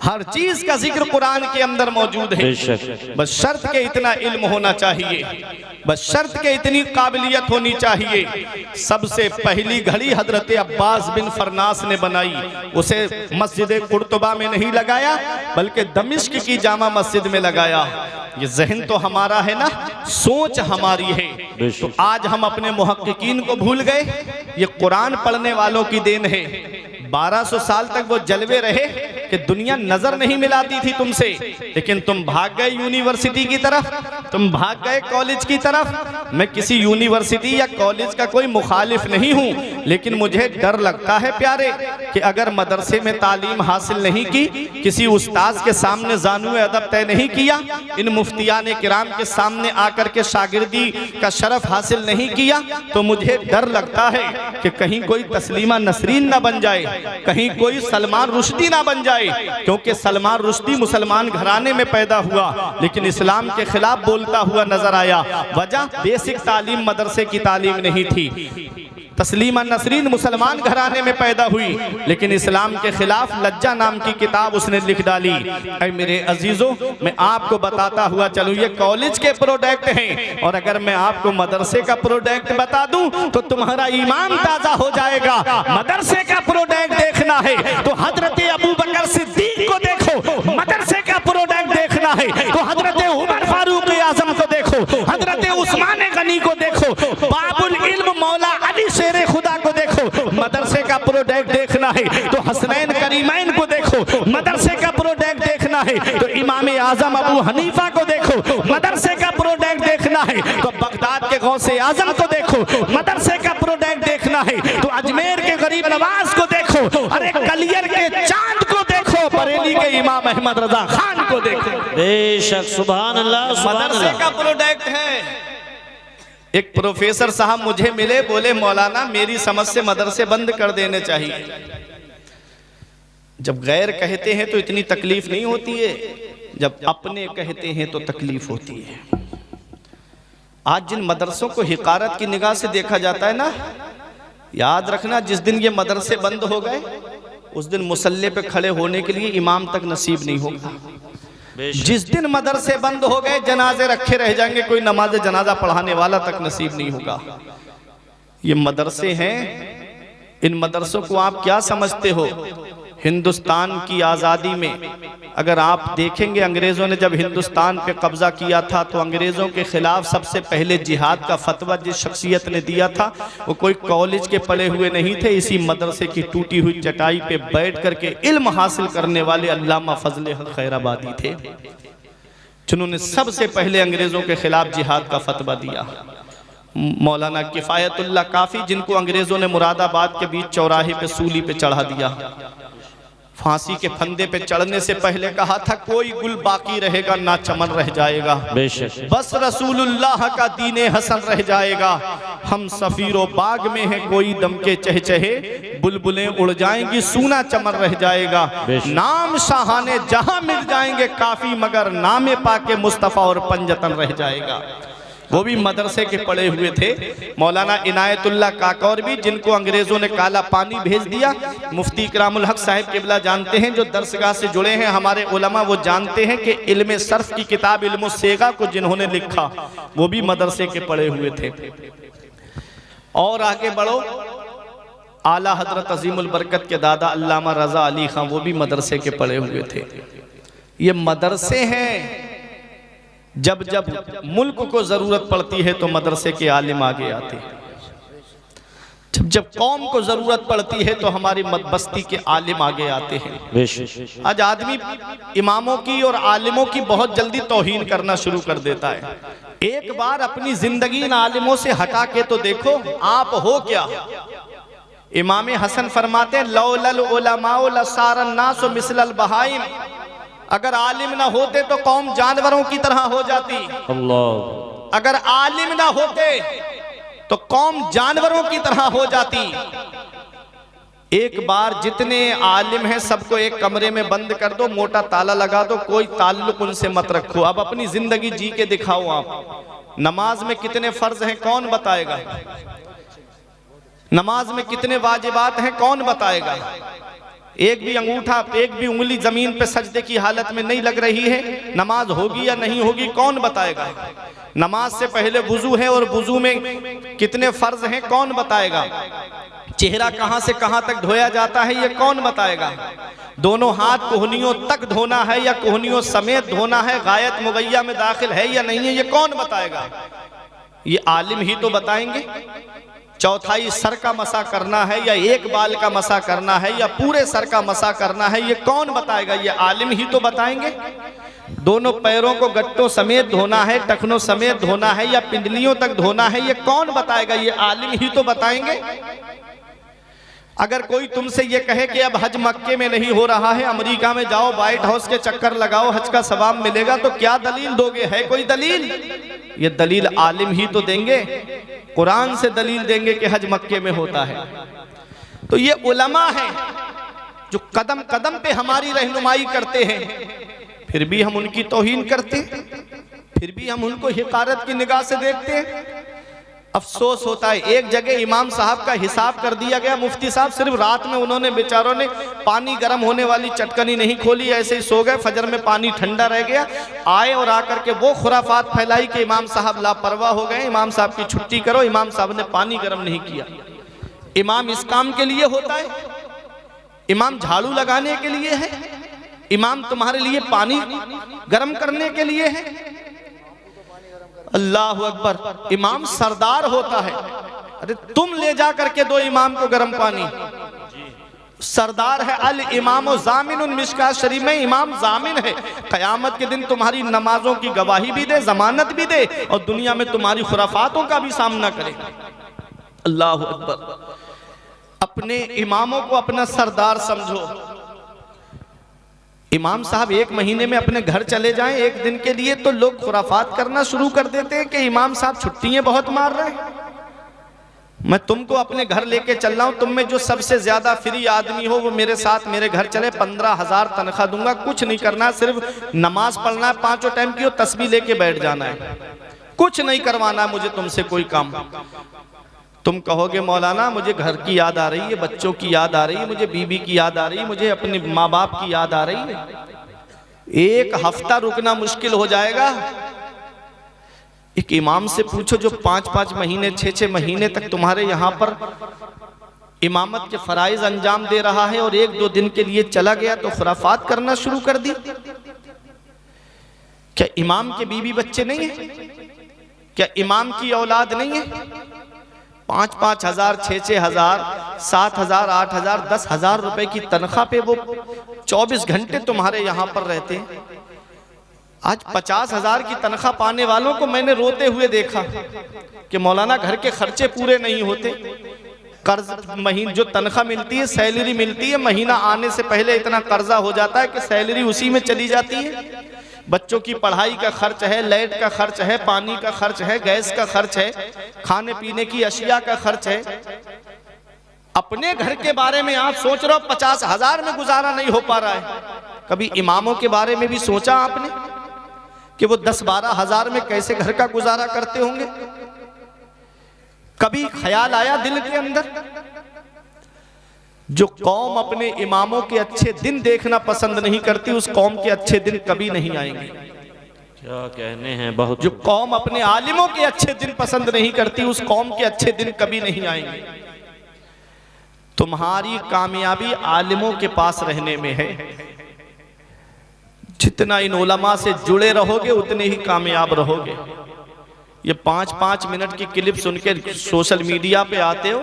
A: हर चीज का जिक्र कुरान के अंदर मौजूद है। बस शर्त के इतना इल्म होना चाहिए, बस शर्त के इतनी काबिलियत होनी चाहिए। सबसे पहली घड़ी हजरत अब्बास बिन फरनास ने बनाई, उसे मस्जिद कुर्तुबा में नहीं लगाया बल्कि दमिश्क की जामा मस्जिद में लगाया। ये जहन तो हमारा है ना, सोच हमारी है। तो आज हम अपने मुहक्किकीन को भूल गए। ये कुरान पढ़ने वालों की देन है। 1200 साल तक वो जलवे रहे कि दुनिया नजर नहीं मिलाती थी तुमसे, लेकिन तुम भाग गए यूनिवर्सिटी की तरफ, तुम भाग गए कॉलेज की तरफ। मैं किसी यूनिवर्सिटी या कॉलेज का कोई मुखालिफ नहीं हूँ, लेकिन मुझे डर लगता है प्यारे कि अगर मदरसे में तालीम हासिल नहीं की, किसी उस्ताद के सामने ज़ानुए अदब तय नहीं किया, इन मुफ्तियान किराम के सामने आकर के शागिर्दी का शरफ हासिल नहीं किया, तो मुझे डर लगता है कि कहीं कोई तस्लीमा नसरीन ना बन जाए, कहीं कोई सलमान रुश्दी ना बन जाए। क्योंकि सलमान रुश्दी मुसलमान घराने में पैदा हुआ लेकिन इस्लाम के खिलाफ बोलता हुआ नजर आया। वजह बेसिक तालीम मदरसे की तालीम नहीं थी। तस्लीमा नसरीन मुसलमान घराने में पैदा हुई लेकिन इस्लाम के खिलाफ लज्जा नाम की किताब उसने लिख डाली। ऐ मेरे अजीजों, मैं आपको बताता हुआ चलूं, ये कॉलेज के प्रोडक्ट हैं, और अगर मैं आपको मदरसे का प्रोडक्ट बता दूं तो तुम्हारा ईमान ताजा हो जाएगा। मदरसे का प्रोडक्ट देखना है तो हजरत अबू बकर सिद्दीक को देखो, मदरसे का प्रोडक्ट देखना है तो हजरत उमर फारूक आजम को देखो, हजरत उस्मान गनी को देखो, बाबुल इल्म मौला अली शेरे खुदा को देखो। मदरसे का प्रोडक्ट देखना है तो हसनैन करीमैन को देखो, मदरसे का प्रोडक्ट देखना है तो इमाम आजम अबू हनीफा को देखो, मदरसे का प्रोडक्ट देखना है तो बगदाद के गौसे आजम को देखो, मदरसे का प्रोडक्ट देखना है तो अजमेर के गरीब नवाज को देखो, अरे कलियर के चांद को देखो, बरेली के इमाम अहमद रजा खान को देखो।
B: बेशक, सुभान अल्लाह, सुभान
A: मदरसे
B: अल्लाह।
A: का प्रोडक्ट है। एक प्रोफेसर साहब मुझे मिले, बोले मौलाना मेरी समझ से मदरसे बंद कर देने चाहिए। जब गैर कहते हैं तो इतनी तकलीफ नहीं होती है, जब अपने कहते हैं तो तकलीफ होती है। आज जिन मदरसों को हिकारत की निगाह से देखा जाता है ना, याद रखना जिस दिन ये मदरसे बंद हो गए उस दिन मुसल्ले पे खड़े होने के लिए इमाम तक नसीब नहीं होगा। जिस दिन मदरसे बंद हो गए जनाजे रखे रह जाएंगे, कोई नमाज जनाजा पढ़ाने वाला तक नसीब नहीं होगा। ये मदरसे हैं, इन मदरसों को आप क्या समझते हो? हिंदुस्तान की आज़ादी में अगर आप देखेंगे, अंग्रेज़ों ने जब हिंदुस्तान पे कब्जा किया था तो अंग्रेज़ों के खिलाफ सबसे पहले जिहाद का फतवा जिस शख्सियत ने दिया था वो कोई कॉलेज के पढ़े हुए नहीं थे, इसी मदरसे की टूटी हुई चटाई पे बैठ करके इल्म हासिल करने वाले अल्लामा फजले हक खैराबादी थे, जिन्होंने सबसे पहले अंग्रेज़ों के खिलाफ जिहाद का फतवा दिया। मौलाना किफ़ायतुल्लाह काफ़ी, जिनको अंग्रेज़ों ने मुरादाबाद के बीच चौराहे पे सूली पे चढ़ा दिया, फांसी के फंदे पे चढ़ने से पहले कहा था कोई गुल बाकी रहेगा ना चमन रह जाएगा, बस रसूलुल्लाह का दीने हसन रह जाएगा। हम सफीरो बाग में हैं, कोई दम के चहचहे बुलबुलें उड़ जाएंगी, सूना चमन रह जाएगा। नाम शाहाने जहां मिल जाएंगे काफी, मगर नामे पाके मुस्तफा और पंजतन रह जाएगा। वो भी मदरसे के पढ़े हुए थे। मौलाना इनायतुल्लाह काकौरवी, जिनको अंग्रेजों ने काला पानी भेज दिया। मुफ्ती इकरामुल हक साहिब किबला जानते हैं, जो दरसगाह से जुड़े हैं हमारे उलमा, वो जानते हैं कि इल्म सर्फ की किताब इल्म सेगा को जिन्होंने लिखा वो भी मदरसे के पढ़े हुए थे। और आगे बढ़ो, आला हजरत अजीमुल बरकत के दादा अल्लामा रजा अली खां, वो भी मदरसे के पढ़े हुए थे। ये मदरसे हैं, जब जब मुल्क को जरूरत पड़ती है तो मदरसे के आलिम आगे आते हैं, जब जब कौम को जरूरत पड़ती है तो हमारी बस्ती के आलिम आगे आते हैं। आज आदमी इमामों की और आलिमों की बहुत जल्दी तौहीन करना शुरू कर देता है। एक बार अपनी जिंदगी इन आलिमों से हटा के तो देखो आप हो क्या। इमाम हसन फरमाते हैं, लौलल उलमाउ लसारन नासु मिसलल बहाइम, अगर आलिम ना होते तो कौम जानवरों की तरह हो जाती। अल्लाह, अगर आलिम ना होते तो कौम जानवरों की तरह हो जाती। एक बार जितने आलिम हैं सबको एक कमरे में बंद कर दो, मोटा ताला लगा दो, कोई ताल्लुक उनसे मत रखो। अब अपनी जिंदगी जी के दिखाओ। आप नमाज में कितने फर्ज हैं कौन बताएगा? नमाज में कितने वाजिबात हैं कौन बताएगा? एक भी अंगूठा, एक भी उंगली जमीन पे सजदे की हालत में नहीं लग रही है, नमाज होगी या नहीं होगी कौन बताएगा? नमाज से पहले वुजू है और वुजू में कितने फर्ज हैं कौन बताएगा? चेहरा कहां से कहां तक धोया जाता है ये कौन बताएगा? दोनों हाथ कोहनियों तक धोना है या कोहनियों समेत धोना है? गायत मुगैया में दाखिल है या नहीं है ये कौन बताएगा? ये आलिम ही तो बताएंगे। चौथाई सर का मसा करना है या एक बाल का मसा करना है या पूरे सर का मसा करना है ये कौन बताएगा? ये आलिम ही तो बताएंगे। दोनों पैरों को गट्टों समेत धोना है, टखनों समेत धोना है या पिंडलियों तक धोना है ये कौन बताएगा? ये आलिम ही तो बताएंगे। अगर कोई तुमसे ये कहे कि अब हज मक्के में नहीं हो रहा है, अमेरिका में जाओ, व्हाइट हाउस के चक्कर लगाओ, हज का सवाब मिलेगा, तो क्या दलील दोगे? है कोई दलील? ये दलील आलिम ही तो देंगे। कुरान से दलील देंगे कि हज मक्के में होता है। तो ये उलमा है जो कदम कदम पे हमारी रहनुमाई करते हैं, फिर भी हम उनकी तौहीन करते हैं, फिर भी हम उनको हिकारत की निगाह से देखते हैं। अफसोस होता है, एक जगह इमाम साहब का हिसाब कर दिया गया। मुफ्ती साहब सिर्फ रात में उन्होंने बेचारों ने पानी गर्म होने वाली चटकनी नहीं खोली, ऐसे ही सो गए। फजर में पानी ठंडा रह गया, आए और आकर के वो खुराफात फैलाई कि इमाम साहब लापरवाह हो गए, इमाम साहब की छुट्टी करो। इमाम साहब ने पानी गर्म नहीं किया। इमाम इस काम के लिए होता है? इमाम झाड़ू लगाने के लिए है? इमाम तुम्हारे लिए पानी गर्म करने के लिए है? अल्लाह अकबर, इमाम सरदार होता है। अरे तुम ले जा करके दो इमाम को गर्म पानी। सरदार है। अल इमाम जामिन, मिशकात शरीफ में इमाम जामिन है। क़यामत के दिन तुम्हारी नमाजों की गवाही भी दे, जमानत भी दे और दुनिया में तुम्हारी खुराफातों का भी सामना करे। अल्लाह अकबर। अपने इमामों को अपना सरदार समझो। इमाम साहब एक महीने में अपने घर चले जाएं एक दिन के लिए तो लोग खुराफात करना शुरू कर देते हैं कि इमाम साहब छुट्टियां बहुत मार रहे हैं। मैं तुमको अपने घर लेके चल रहा हूं, तुम में जो सबसे ज्यादा फ्री आदमी हो वो मेरे साथ मेरे घर चले, 15,000 तनख्वाह दूंगा, कुछ नहीं करना, सिर्फ नमाज पढ़ना है 5 टाइम की और तस्बीह लेके बैठ जाना है, कुछ नहीं करवाना है मुझे तुमसे कोई काम। तुम कहोगे मौलाना मुझे घर की याद आ रही है, बच्चों की याद आ रही है, मुझे बीबी की याद आ रही है, मुझे अपने माँ बाप की याद आ रही है। 1 हफ्ता रुकना मुश्किल हो जाएगा। एक इमाम से पूछो जो 5-5 महीने 6-6 महीने तक तुम्हारे यहाँ पर इमामत के फराइज अंजाम दे रहा है और 1-2 दिन के लिए चला गया तो खुराफात करना शुरू कर दी। क्या इमाम के बीवी बच्चे नहीं है? क्या इमाम की औलाद नहीं है? 5-5 हजार, 6-6 हजार, 7 हजार, 8 हजार, 10 हजार रुपए की तनख्वाह पे वो 24 घंटे तुम्हारे यहाँ पर रहते हैं। आज 50 हजार की तनख्वाह पाने वालों को मैंने रोते हुए देखा कि मौलाना घर के खर्चे पूरे नहीं होते, कर्ज महीने जो तनख्वाह मिलती है, सैलरी मिलती है, महीना आने से पहले इतना कर्जा हो जाता है कि सैलरी उसी में चली जाती है। बच्चों की पढ़ाई का खर्च है, लाइट का खर्च है, पानी का खर्च है, गैस का खर्च है, खाने पीने की अशिया का खर्च है। अपने घर के बारे में आप सोच रहे हो 50 हजार में गुजारा नहीं हो पा रहा है। कभी इमामों के बारे में भी सोचा आपने कि वो 10-12 हजार में कैसे घर का गुजारा करते होंगे? कभी ख्याल आया दिल के अंदर? जो कौम अपने इमामों के अच्छे दिन देखना पसंद नहीं करती, उस कौम के अच्छे दिन कभी नहीं आएंगे।
B: क्या कहने हैं, बहुत।
A: जो कौम अपने आलिमों के अच्छे दिन पसंद नहीं करती, उस कौम के अच्छे दिन कभी नहीं आएंगे। तुम्हारी कामयाबी आलिमों के पास रहने में है। जितना इन उलमा से जुड़े रहोगे उतने ही कामयाब रहोगे। ये 5-5 मिनट की क्लिप सुन के सोशल मीडिया पे आते हो,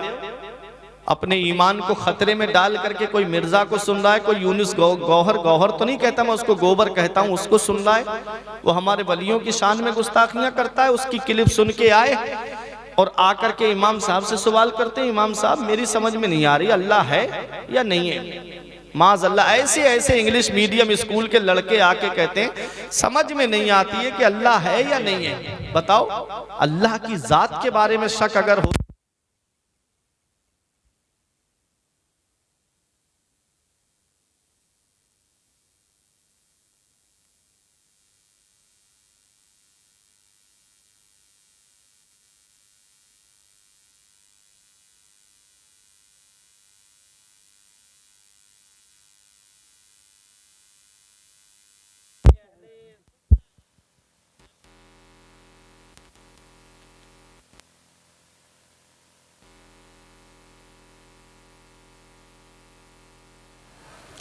A: अपने ईमान को खतरे में डाल करके कोई मिर्जा को सुन रहा है, कोई यूनुस गौहर तो नहीं कहता, मैं उसको गोबर कहता हूँ, उसको सुन रहा है, वो हमारे वलियों की शान में गुस्ताखियां करता है। उसकी क्लिप सुन के आए और आकर के इमाम साहब से सवाल करते हैं, इमाम साहब मेरी समझ में नहीं आ रही अल्लाह है या नहीं है। माज़अल्लाह, ऐसे ऐसे इंग्लिश मीडियम स्कूल के लड़के आके कहते हैं समझ में नहीं आती है कि अल्लाह है या नहीं है। बताओ, अल्लाह की जात के बारे में शक अगर हो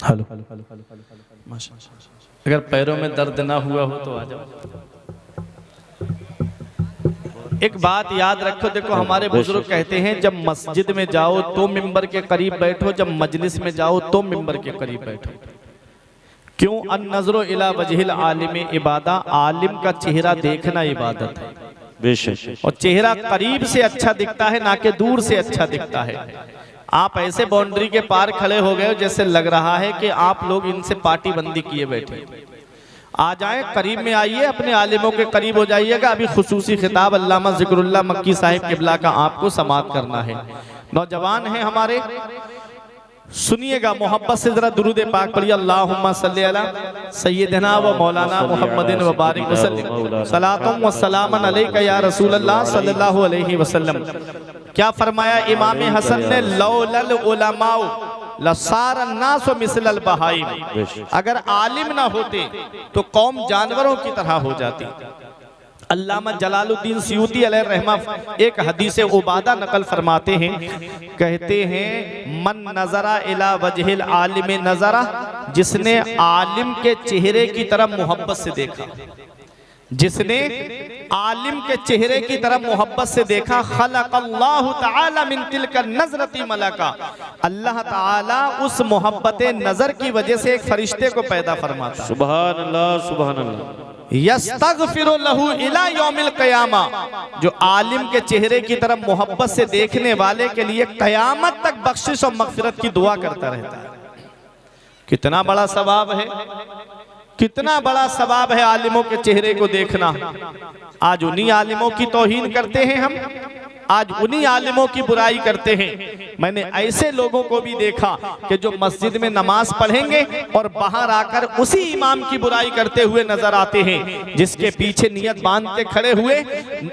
A: हेलो, अगर पैरों में दर्द ना हुआ हो तो आ जाओ। एक बात याद रखो, देखो हमारे बुजुर्ग कहते हैं जब मस्जिद में जाओ तो मिंबर के करीब बैठो, जब मजलिस में जाओ तो मिंबर के करीब बैठो। क्यों? अन-नज़्रु इला वजहिल आलिम इबादा, आलिम का चेहरा देखना इबादत है बेशक। और चेहरा करीब से अच्छा दिखता है ना कि दूर से अच्छा दिखता है। आप ऐसे बाउंड्री के पार खड़े हो गए जैसे लग रहा है कि आप लोग इनसे पार्टी बंदी किए बैठे। आ जाए, करीब में आइए, अपने आलिमों के करीब हो जाइएगा। अभी खुसूसी खिताब अल्लामा ज़िक्रुल्लाह मक्की साहिब किबला का आपको समाअत करना है। नौजवान हैं हमारे, सुनिएगा, मोहब्बत से जरा दुरूद पाक पढ़िए। अल्लाहुम्मा सल्ली अला सय्यिदना व मौलाना मुहम्मदिन व बारिक वसल्लिम सलातुम व सलामन अलैका या रसूल अल्लाह सल्लल्लाहु अलैहि वसल्लम। क्या फरमाया इमाम हसन ने? लौलल उलमाउ लसारन नास मिसलल बहाइम। अगर आलिम ना होते तो कौम जानवरों की तरह हो जाती। अल्लामा जलालुद्दीन सयूती अलैहि रहमा एक हदीस उबादा नकल फरमाते हैं, कहते हैं मन नजरा इला वजहिल आलिम नजरा, जिसने आलिम के चेहरे की तरफ मोहब्बत से देखा, जिसने आलिम के चेहरे की तरफ मोहब्बत से देखा, खलक़ल्लाहु तआला मिन तिलका नज़रती मलका, अल्लाह ताला उस मोहब्बत नजर की वजह से एक फरिश्ते को पैदा फरमाता।
B: सुभान अल्लाह, सुभान अल्लाह।
A: यस्तग़फिरु लहू इला यौमिल क़यामा, जो आलिम के चेहरे की तरफ मोहब्बत से देखने वाले के लिए क़यामत तक बख्शिश और मग़फ़िरत की दुआ करता रहता है। कितना बड़ा सवाब है, कितना बड़ा सवाब है आलिमों के चेहरे को देखना। आज उन्हीं आलिमों की तौहीन करते हैं हम। आज उन्हीं आलिमों की बुराई करते हैं। मैंने ऐसे लोगों को भी देखा कि जो मस्जिद में नमाज पढ़ेंगे और बाहर आकर उसी इमाम की बुराई करते हुए नजर आते हैं, जिसके पीछे नियत बांध के खड़े हुए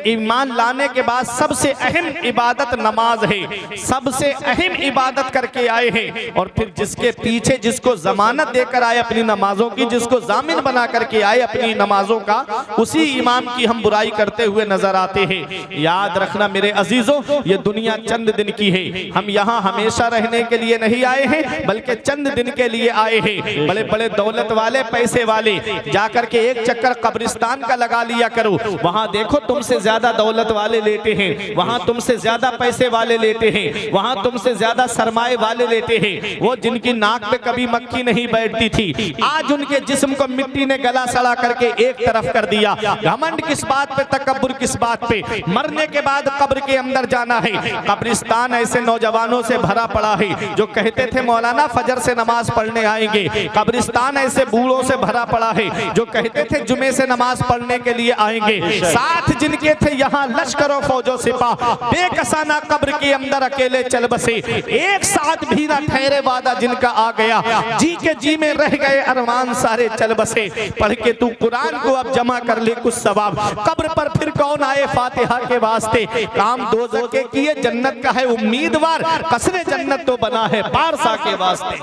A: ईमान लाने के बाद सबसे अहम इबादत नमाज है, सबसे अहम इबादत करके आए हैं, और फिर जिसके पीछे जिसको जमानत देकर आए अपनी नमाजों की, जिसको जामिन बना करके आए अपनी नमाजों का, उसी इमाम की हम बुराई करते हुए नजर आते हैं। याद रखना मेरे अजीजों, ये दुनिया चंद दिन की है। हम यहाँ हमेशा रहने के लिए नहीं आए हैं, बल्कि चंद दिन के लिए आए हैं। बड़े बड़े दौलत वाले, पैसे वाले जाकर के एक चक्कर कब्रिस्तान का लगा लिया करो, वहां देखो तुमसे ज्यादा दौलत वाले लेते हैं, वहां तुमसे ज्यादा पैसे वाले लेते हैं, वहां तुमसे ज्यादा सरमाए वाले लेते हैं। वो जिनकी नाक पे कभी मक्खी नहीं बैठती थी, आज उनके जिस्म को मिट्टी ने गला सड़ा करके एक तरफ कर दिया। घमंड किस बात पे, तकब्बुर किस बात पे? मरने के बाद कब्र के अंदर जाना है। कब्रिस्तान ऐसे नौजवानों से भरा पड़ा है जो कहते थे मौलाना फजर से नमाज पढ़ने आएंगे। कब्रिस्तान ऐसे बूढ़ों से भरा पड़ा है जो कहते थे जुमे से नमाज पढ़ने के लिए आएंगे। साथ जिनके थे यहाँ लश्करों फौजों सिपाह, बेकसाना कब्र के अंदर अकेले चल बसे, एक साथ भी ना ठहरे वादा जिनका आ गया, जी के जी में रह गए अरमान सारे चल बसे। पढ़ के तू कुरान को अब जमा कर ले कुछ सवाब, कब्र पर फिर कौन आए फातिहा के वास्ते। काम दोज़ख के किए जन्नत का है उम्मीदवार, कसरे जन्नत तो बना है पारसा के वास्ते।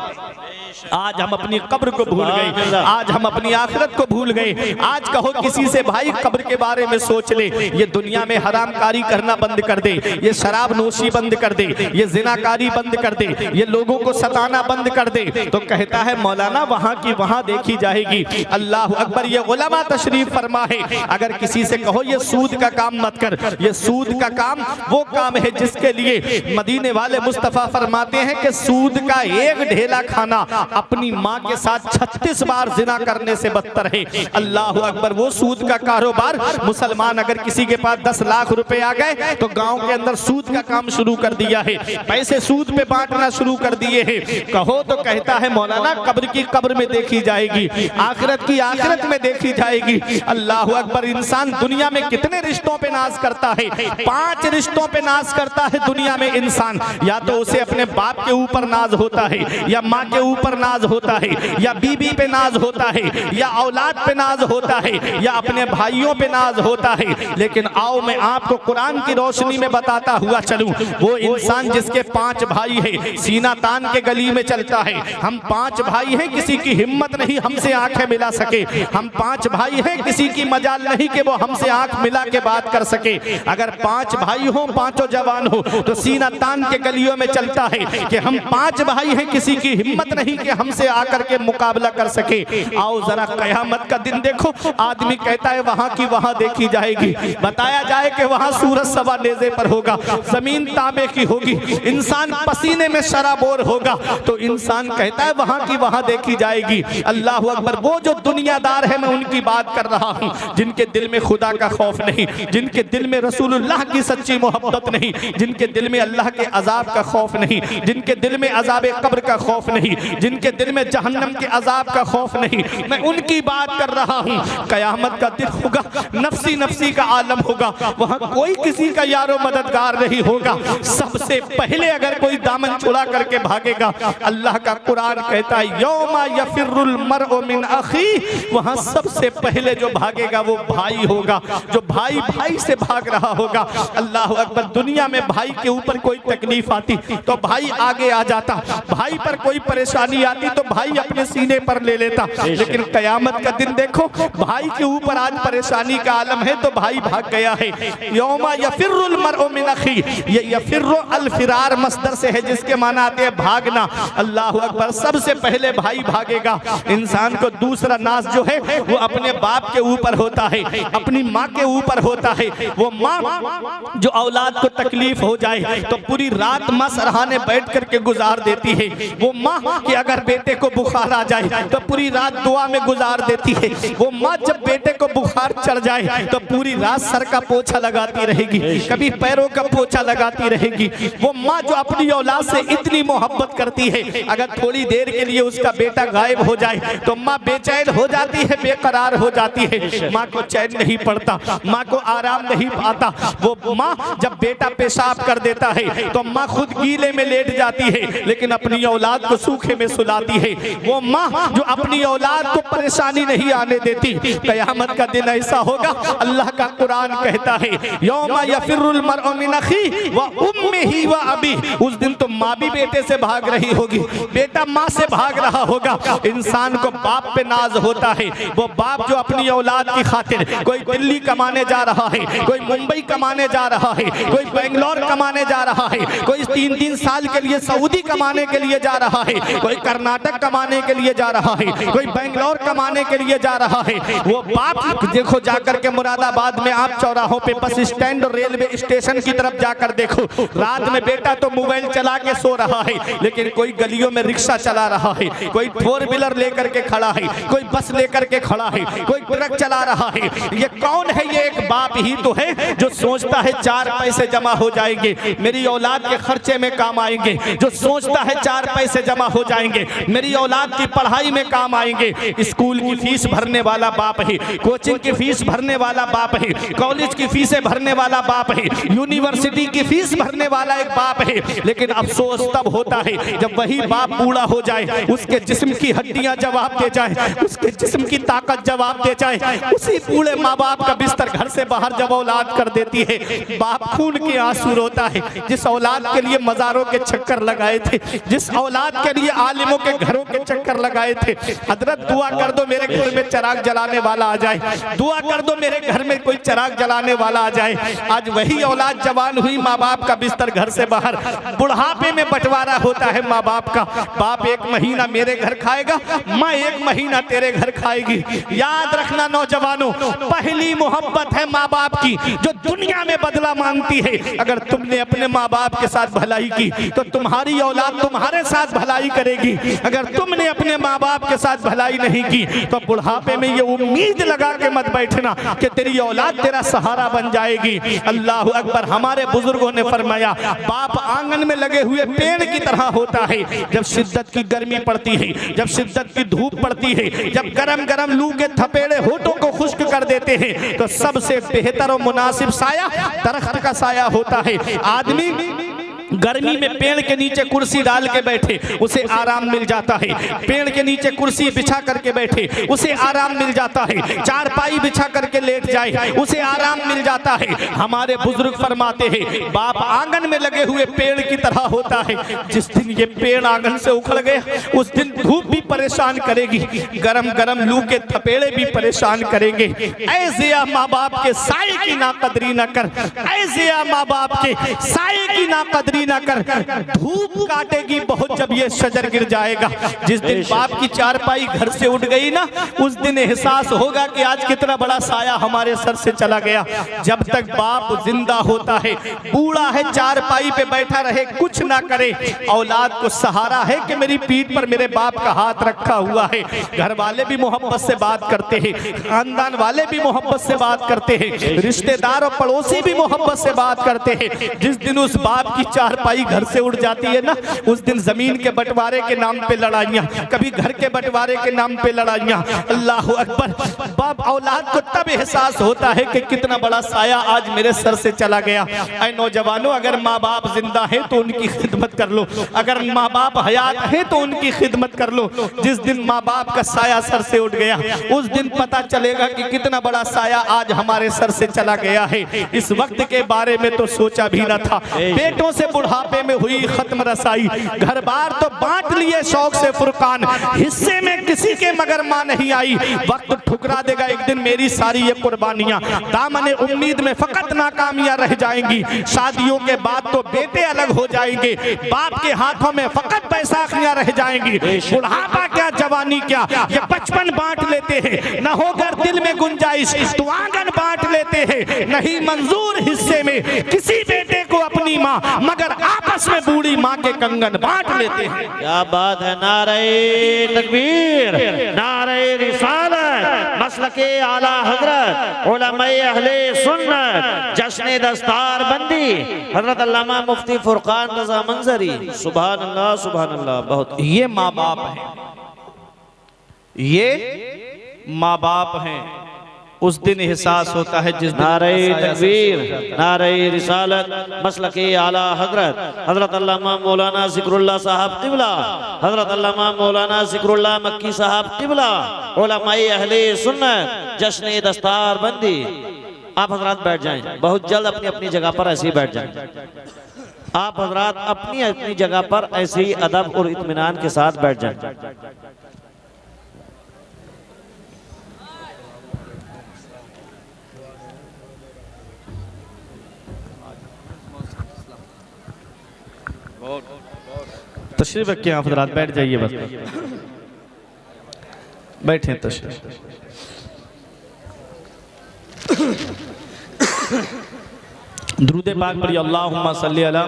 A: आज हम अपनी कब्र को भूल गए, आज हम अपनी आखिरत को भूल गए। आज कहो किसी से भाई कब्र के बारे में सोच ले, ये दुनिया में हरामकारी करना बंद कर दे, ये शराब नोशी बंद कर दे, ये जिनाकारी बंद कर दे, ये लोगों को सताना बंद कर दे, तो कहता है मौलाना वहां की वहां देखी जाएगी। अल्लाह अकबर, ये उलमा तशरीफ फरमा है। अगर किसी से कहो ये सूद का काम मत कर, ये सूद का काम वो काम है जिसके लिए मदीने वाले मुस्तफा फरमाते हैं कि सूद का एक ढेला खाना अपनी माँ के साथ 36 बार जिना करने से बदतर है। अल्लाह अकबर, वो सूद का कारोबार। मुसलमान अगर किसी के पास 10 लाख रुपए आ गए तो गांव के अंदर सूद का काम शुरू कर दिया है, पैसे सूद पे बांटना शुरू कर दिए हैं। कहो तो कहता है मौलाना कब्र की कब्र में देखी जाएगी, आखिरत की आखिरत में देखी जाएगी। अल्लाह अकबर, इंसान दुनिया में कितने रिश्तों पे नाज करता है? 5 रिश्तों पे नाज करता है दुनिया में इंसान। या तो उसे अपने बाप के ऊपर नाज होता है, या माँ के ऊपर नाज होता है, या बीबी पे नाज होता है, या औलाद पे नाज होता है, या अपने भाइयों पे नाज होता है। लेकिन आओ मैं आपको कुरान की रोशनी में बताता हुआ चलूं, वो इंसान जिसके 5 भाई है, सीना तान के गली में चलता है। हम 5 भाई हैं, किसी की हिम्मत नहीं हमसे आंखें मिला सके। हम 5 भाई हैं, किसी की मजाल नहीं कि वो हमसे आंख मिला के बात कर सके। अगर 5 भाई हो, 5 जवान हो, तो सीना तान के गलियों में चलता है कि हम 5 भाई हैं, किसी की हिम्मत नहीं कि हमसे आकर के मुकाबला कर सके। आओ जरा कयामत का दिन देखो, आदमी कहता है वहां की वहां देखी जाएगी। बताया जाए कि वहां सूरज सवा नेज़े पर होगा, जमीन तांबे की होगी, इंसान पसीने में शराबोर होगा, तो इंसान कहता है वहां की वहां देखी जाएगी। अल्लाह अकबर, वो जो दुनियादार है मैं उनकी बात कर रहा हूं, जिनके दिल में खुदा का खौफ नहीं, जिनके दिल में रसूलुल्लाह की सच्ची मोहब्बत नहीं, जिनके दिल में अल्लाह के अजाब का खौफ नहीं, जिनके दिल में अजाब कब्र का खौफ नहीं, जिनके दिल में जहन्नम के अजाब का खौफ नहीं, मैं उनकी बात कर रहा हूं। कयामत का दिन होगा, नफ्सी नफ्सी का आलम होगा, वहां कोई किसी का यारो मददगार नहीं होगा। सबसे पहले अगर कोई दामन छुड़ा करके भागेगा, अल्लाह का कुरान कहता है यौमा यफिरुल मरउ मिन अखी, वहां सबसे पहले जो भागेगा वो भाई होगा, जो भाई भाई से भाग रहा होगा। अल्लाह अकबर, दुनिया में भाई के ऊपर कोई तकलीफ आती तो भाई आगे आ जाता, भाई पर कोई परेशानी आती तो भाई अपने सीने पर ले लेता। लेकिन कयामत का दिन देखो, भाई के ऊपर आज परेशानी का आलम है तो भाई भाग गया है। यौमा यफिरुल मरउ मिन अखी, ये यफिरु अल फिरार मस्दर से है, जिसके माना आते हैं भागना। अल्लाह अकबर, सबसे पहले भाई भागेगा। इंसान को दूसरा नाज जो है वो अपने बाप के ऊपर होता है, अपनी माँ के ऊपर होता है। वो माँ जो औलाद को तकलीफ हो जाए तो पूरी रात माँ सरहाने बैठ करके गुजार देती है। वो माँ कि अगर बेटे को बुखार आ जाए तो पूरी रात दुआ में गुजार देती है। वो माँ जब बेटे को बुखार चढ़ जाए तो पूरी रात सर का पोछा लगाती रहेगी, कभी पैरों का पोछा लगाती रहेगी। वो माँ जो अपनी औलाद से इतनी मोहब्बत करती है, अगर थोड़ी देर के लिए उसका बेटा गायब हो जाए तो माँ बेचैन हो जाती है, बेकरार हो जाती है। माँ को चैन नहीं पड़ता, माँ को आराम नहीं पाता। वो माँ जब बेटा पेशाब कर देता है तो माँ खुद गीले में लेट जाती है लेकिन अपनी औलाद को सूखे में सुलाती है। वो माँ जो अपनी औलाद को परेशानी नहीं आने देती, कयामत का दिन ऐसा होगा, अल्लाह का कुरान कहता है यौमा यफिरुल मरअु मिन अखी व उम्मिही व अबी, उस दिन तो माँ भी बेटे से भाग रही होगी, बेटा माँ से भाग रहा होगा। इंसान को बाप पे नाज होता है, वो बाप जो अपनी औलाद की खातिर कोई दिल्ली कमाने जा रहा है, कोई मुंबई कमाने जा रहा है, कोई बेंगलोर कमाने जा रहा है, कोई 3-3 साल के लिए सऊदी कमाने के लिए जा रहा है, कोई कर्नाटक कमाने के लिए जा रहा है, कोई बेंगलोर कमाने के लिए जा रहा है। वो बाप देखो जाकर के मुरादाबाद में आप चौराहों पे बस स्टैंड और रेलवे स्टेशन की तरफ जाकर देखो, रात में बेटा तो मोबाइल चला के सो रहा है लेकिन कोई गलियों में रिक्शा चला रहा है, कोई 4 व्हीलर लेकर के खड़ा है, कोई बस लेकर के खड़ा है, कोई ट्रक चला रहा है। ये कौन है? ये एक बाप ही तो है जो सोचता है 4 पैसे जमा हो जाएंगे, मेरी औलाद के खर्चे में काम आएंगे, जो सोचता है 4 पैसे जमा हो जाएंगे, मेरी औलाद की पढ़ाई में काम आएंगे। स्कूल की फीस भरने वाला बाप है, कोचिंग की फीस भरने वाला बाप है, कॉलेज की फीसें भरने वाला बाप है, यूनिवर्सिटी की फीस भरने वाला एक बाप है। लेकिन अफसोस तब होता है जब वही बाप बूढ़ा हो जाए, उसके जिस्म की हड्डियां जवाब दे जाए, उसके जिस्म की ताकत जवाब दे जाए, उसी बूढ़े माँ बाप का बिस्तर घर से बाहर जब औलाद कर देती है, बाप खून के आंसू रोता है। जिस औलाद के लिए मज़ारों के चक्कर लगाए थे, जिस औलाद के लिए आलिमों के घरों के चक्कर लगाए थे, हजरत दुआ कर दो मेरे घर में चिराग जलाने वाला आ जाए, दुआ कर दो मेरे घर में कोई चिराग जलाने वाला आ जाए। आज वही औलाद जवान हुई, माँ बाप का बिस्तर घर से बाहर, बुढ़ापे में बंटवारा होता है माँ बाप का। बाप 1 महीना मेरे घर खाएगा, माँ 1 महीना तेरे घर खाएगी। याद रखना नौजवानों, पहली मोहब्बत है माँ बाप की जो दुनिया में बदला मांगती है। अगर तुमने अपने माँ बाप के साथ भलाई की तो तुम्हारी औलाद तुम्हारे साथ भलाई करेगी। अगर तुमने अपने माँ बाप के साथ भलाई नहीं की तो बुढ़ापे में ये उम्मीद लगा के मत बैठना कि तेरी औलाद तेरा सहारा बन जाएगी। अल्लाह अकबर। हमारे बुजुर्गों ने फरमाया बाप आंगन में लगे हुए पेड़ की तरह होता है। जब शिद्दत की गर्मी पड़ती है, जब शिद्दत की धूप पड़ती है, जब गरम गरम लू के थपेड़े होठों को खुश्क कर देते हैं तो सबसे बेहतर और मुनासिब साया दरख्त का साया होता है। आदमी गर्मी में पेड़ के नीचे कुर्सी डाल के बैठे उसे आराम मिल जाता है, पेड़ के नीचे कुर्सी बिछा करके बैठे उसे आराम मिल जाता है, चारपाई बिछा करके लेट जाए उसे आराम मिल जाता है। हमारे बुजुर्ग फरमाते हैं बाप आंगन में लगे हुए पेड़ की तरह होता है। जिस दिन ये पेड़ आंगन से उखड़ गए उस दिन धूप भी परेशान करेगी, गरम गरम लू के थपेड़े भी परेशान करेंगे। ऐसे माँ बाप के साए की नाकदरी न कर, ऐसे माँ बाप के साए की नाकदरी ना कर, धूप काटेगी बहुत जब ये शजर गिर जाएगा। जिस दिन बाप की चारपाई घर से उठ गई ना उस दिन एहसास होगा कि आज कितना बड़ा साया हमारे सर से चला गया। जब तक बाप जिंदा होता है, बूढ़ा है, चारपाई पे बैठा रहे, कुछ ना करे, औलाद को सहारा है कि मेरी पीठ पर मेरे बाप का हाथ रखा हुआ है। घर वाले भी मोहब्बत से बात करते हैं, खानदान वाले भी मोहब्बत से बात करते हैं, रिश्तेदार और पड़ोसी भी मोहब्बत से बात करते हैं। जिस दिन उस बाप की चारपाई घर से उड़ जाती है ना उस दिन जमीन के बंटवारे के नाम पे लड़ाइयां, कभी घर के बंटवारे के नाम पे लड़ाइयां। अल्लाह अकबर। बाप औलाद को तब एहसास होता है कि कितना बड़ा साया आज मेरे सर से चला गया। ऐ नौजवानों, अगर माँ बाप जिंदा है तो उनकी खिदमत कर लो, अगर माँ बाप हयात है तो उनकी खिदमत कर लो। जिस दिन माँ बाप का साया सर से उठ गया उस दिन पता चलेगा कि कितना बड़ा साया आज हमारे सर से चला गया है। इस वक्त के बारे में तो सोचा भी न था। बेटों से बुढ़ापे में हुई खत्म रसाई, घर बार तो बांट लिए शौक से फुरकान, हिस्से में किसी के मगर मां नहीं आई। वक्त ठुकरा देगा एक दिन मेरी सारी ये कुर्बानियां, दामने उम्मीद में फकत नाकामियां रह जाएंगी। शादियों के बाद तो बेटे अलग हो जाएंगे, बाप के हाथों में फकत बैसाखियां रह जाएंगी। बुढ़ापा क्या, जवानी क्या, ये बचपन बांट लेते हैं। न होकर दिल में गुंजाइश तो आंगन बांट लेते हैं। नहीं मंजूर हिस्से में किसी बेटे को अपनी माँ, मगर आपस में बूढ़ी माँ के कंगन बांट लेते हैं।
B: क्या बात है। नारे तकबीर, नारे रिसालत, मसलके आला हजरत, उलमाए अहले सुन्नत, जश्न दस्तार बंदी, हजरत अल्लामा मुफ्ती फुरकान रज़ा मंजरी। सुभान अल्लाह, सुभान अल्लाह। बहुत
A: ये माँ बाप हैं, ये माँ बाप हैं। उस दिन एहसास होता है जिस दिन
B: नारे
A: साया
B: तकबीर, नारे रिसालत, मसलके आला हजरत हजरत अल्लामा मौलाना जिक्रुल्लाह साहब किबला, हजरत अल्लामा मौलाना जिक्रुल्लाह मक्की साहब किबला, उलमाए अहले सुन्नत, जश्न दस्तार बंदी। आप हजरात बैठ जाएं, बहुत जल्द अपनी अपनी जगह पर ऐसे ही बैठ जाएं। आप हजरात अपनी अपनी जगह पर ऐसे ही अदब और इत्मीनान के साथ बैठ जाएं।
A: तशरीफ रखें आप हजरात, बैठ जाइए बस, बैठे तशरीफ। दुरूद पाक पढ़िए, अल्लाहुम्मा सल्ली अला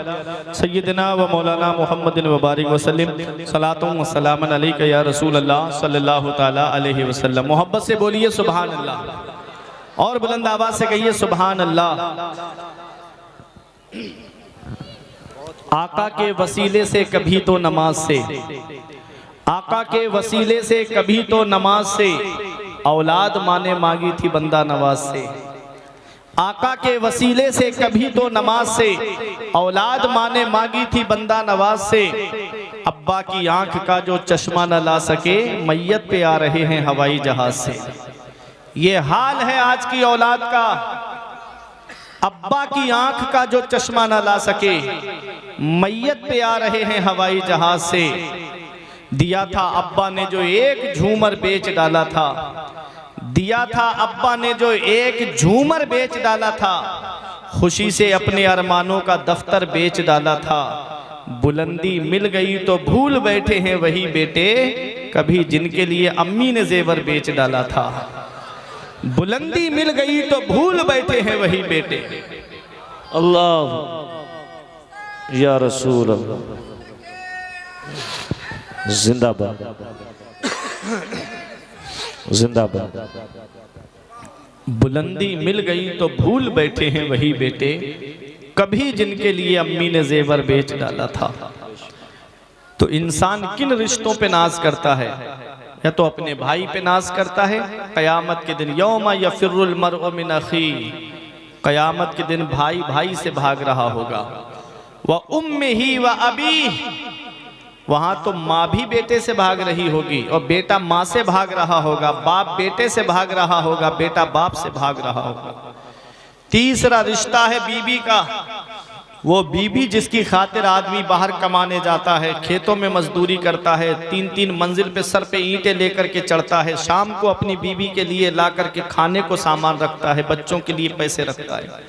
A: सय्यिदिना व मौलाना मुहम्मदिन व बारिक वसल्लम, सलातुम व सलामन अलैका या रसूल अल्लाह सल्लल्लाहु ताला अलैहि वसल्लम। मोहब्बत से बोलिए सुभान अल्लाह, और बुलंद आवाज से कहिए सुभान अल्लाह। आका के वसीले से कभी तो नमाज से, आका के वसीले से कभी तो नमाज से, औलाद माने मांगी थी बंदा नवाज से। आका के वसीले से कभी तो नमाज से, औलाद माने मांगी थी बंदा नवाज से। अब्बा की आंख का जो चश्मा न ला सके, मैयत पे आ रहे हैं हवाई जहाज से। ये हाल है आज की औलाद का, अब्बा की आंख का जो चश्मा न ला सके, मैयत पे आ रहे हैं हवाई जहाज से। दिया था अब्बा ने जो एक झूमर बेच डाला था, दिया था अब्बा ने जो एक झूमर बेच डाला था, खुशी से अपने अरमानों का दफ्तर बेच डाला था। बुलंदी मिल गई तो भूल बैठे हैं वही बेटे, कभी जिनके लिए अम्मी ने जेवर बेच डाला था। बुलंदी मिल गई तो भूल बैठे हैं वही बेटे।
B: अल्लाह या रसूल अल्लाह, जिंदाबाद जिंदाबाद।
A: बुलंदी मिल गई तो भूल बैठे हैं वही बेटे, कभी जिनके लिए अम्मी ने जेवर बेच डाला था। तो इंसान किन रिश्तों पे नाज करता है? या तो अपने भाई पे नाज करता है। क़यामत के दिन यौमा यफ़िर्रुल मर्अु मिन अख़ी, क़यामत के दिन भाई भाई से भाग रहा होगा। व उम्मिही व अबीह, वहां तो माँ भी बेटे से भाग रही होगी और बेटा माँ से भाग रहा होगा, बाप बेटे से भाग रहा होगा, बेटा बाप से भाग रहा होगा। तीसरा रिश्ता है बीबी का, वो बीबी जिसकी खातिर आदमी बाहर कमाने जाता है, खेतों में मजदूरी करता है, 3-3 मंजिल पे सर पे ईंटें लेकर के चढ़ता है, शाम को अपनी बीबी के लिए ला करके खाने को सामान रखता है, बच्चों के लिए पैसे रखता है।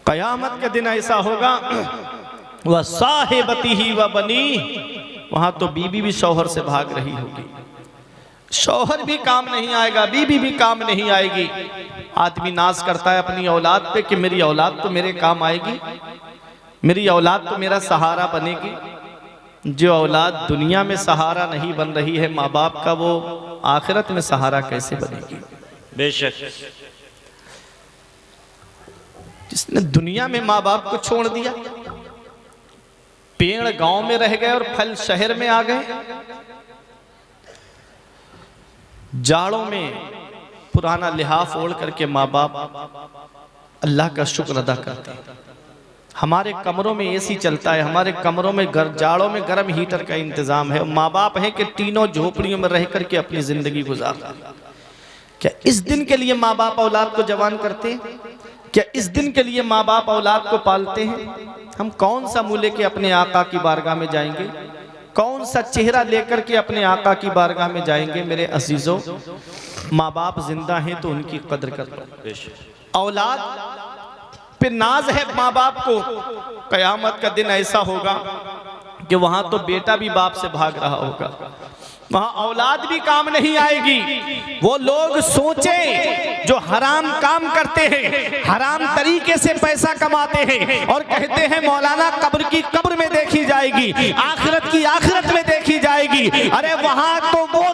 A: क़यामत के दिन ऐसा होगा, वह साहिबतिही व बनी, वहां तो बीबी भी शौहर से भाग रही होगी। शौहर भी काम नहीं आएगा, बीबी भी काम नहीं आएगी। आदमी नाज करता है अपनी औलाद पे कि मेरी औलाद तो मेरे काम आएगी, मेरी औलाद तो मेरा सहारा बनेगी। जो औलाद दुनिया में सहारा नहीं बन रही है माँ बाप का, वो आखिरत में सहारा कैसे बनेगी?
B: बेशक।
A: जिसने दुनिया में माँ बाप को छोड़ दिया, पेड़ गांव में रह गए और फल शहर में आ गए। जाड़ों में पुराना लिहाफ ओढ़ करके माँ बाप अल्लाह का शुक्र अदा करते हैं। हमारे कमरों में एसी चलता है, हमारे कमरों में जाड़ों में गर्म हीटर का इंतजाम है। माँ बाप हैं कि तीनों झोपड़ियों में रह करके अपनी जिंदगी गुजारते हैं। क्या इस दिन के लिए माँ बाप औलाद को जवान करते हैं? क्या इस दिन के लिए माँ बाप औलाद को पालते हैं? हम कौन सा मुँह लेके अपने आका की बारगाह में जाएंगे? कौन सा चेहरा लेकर के अपने आका की बारगाह में जाएंगे? मेरे अजीजों, माँ बाप जिंदा हैं तो उनकी कदर करो। औलाद पे नाज है माँ बाप को। कयामत का दिन ऐसा होगा कि वहां तो बेटा भी बाप से भाग रहा होगा, वहां औलाद भी काम नहीं आएगी। वो लोग सोचें जो हराम काम करते हैं, हराम तरीके से पैसा कमाते हैं और कहते हैं मौलाना कब्र की कब्र में देखी जाएगी, आखिरत की आखिरत में देखी जाएगी। अरे वहां तो वो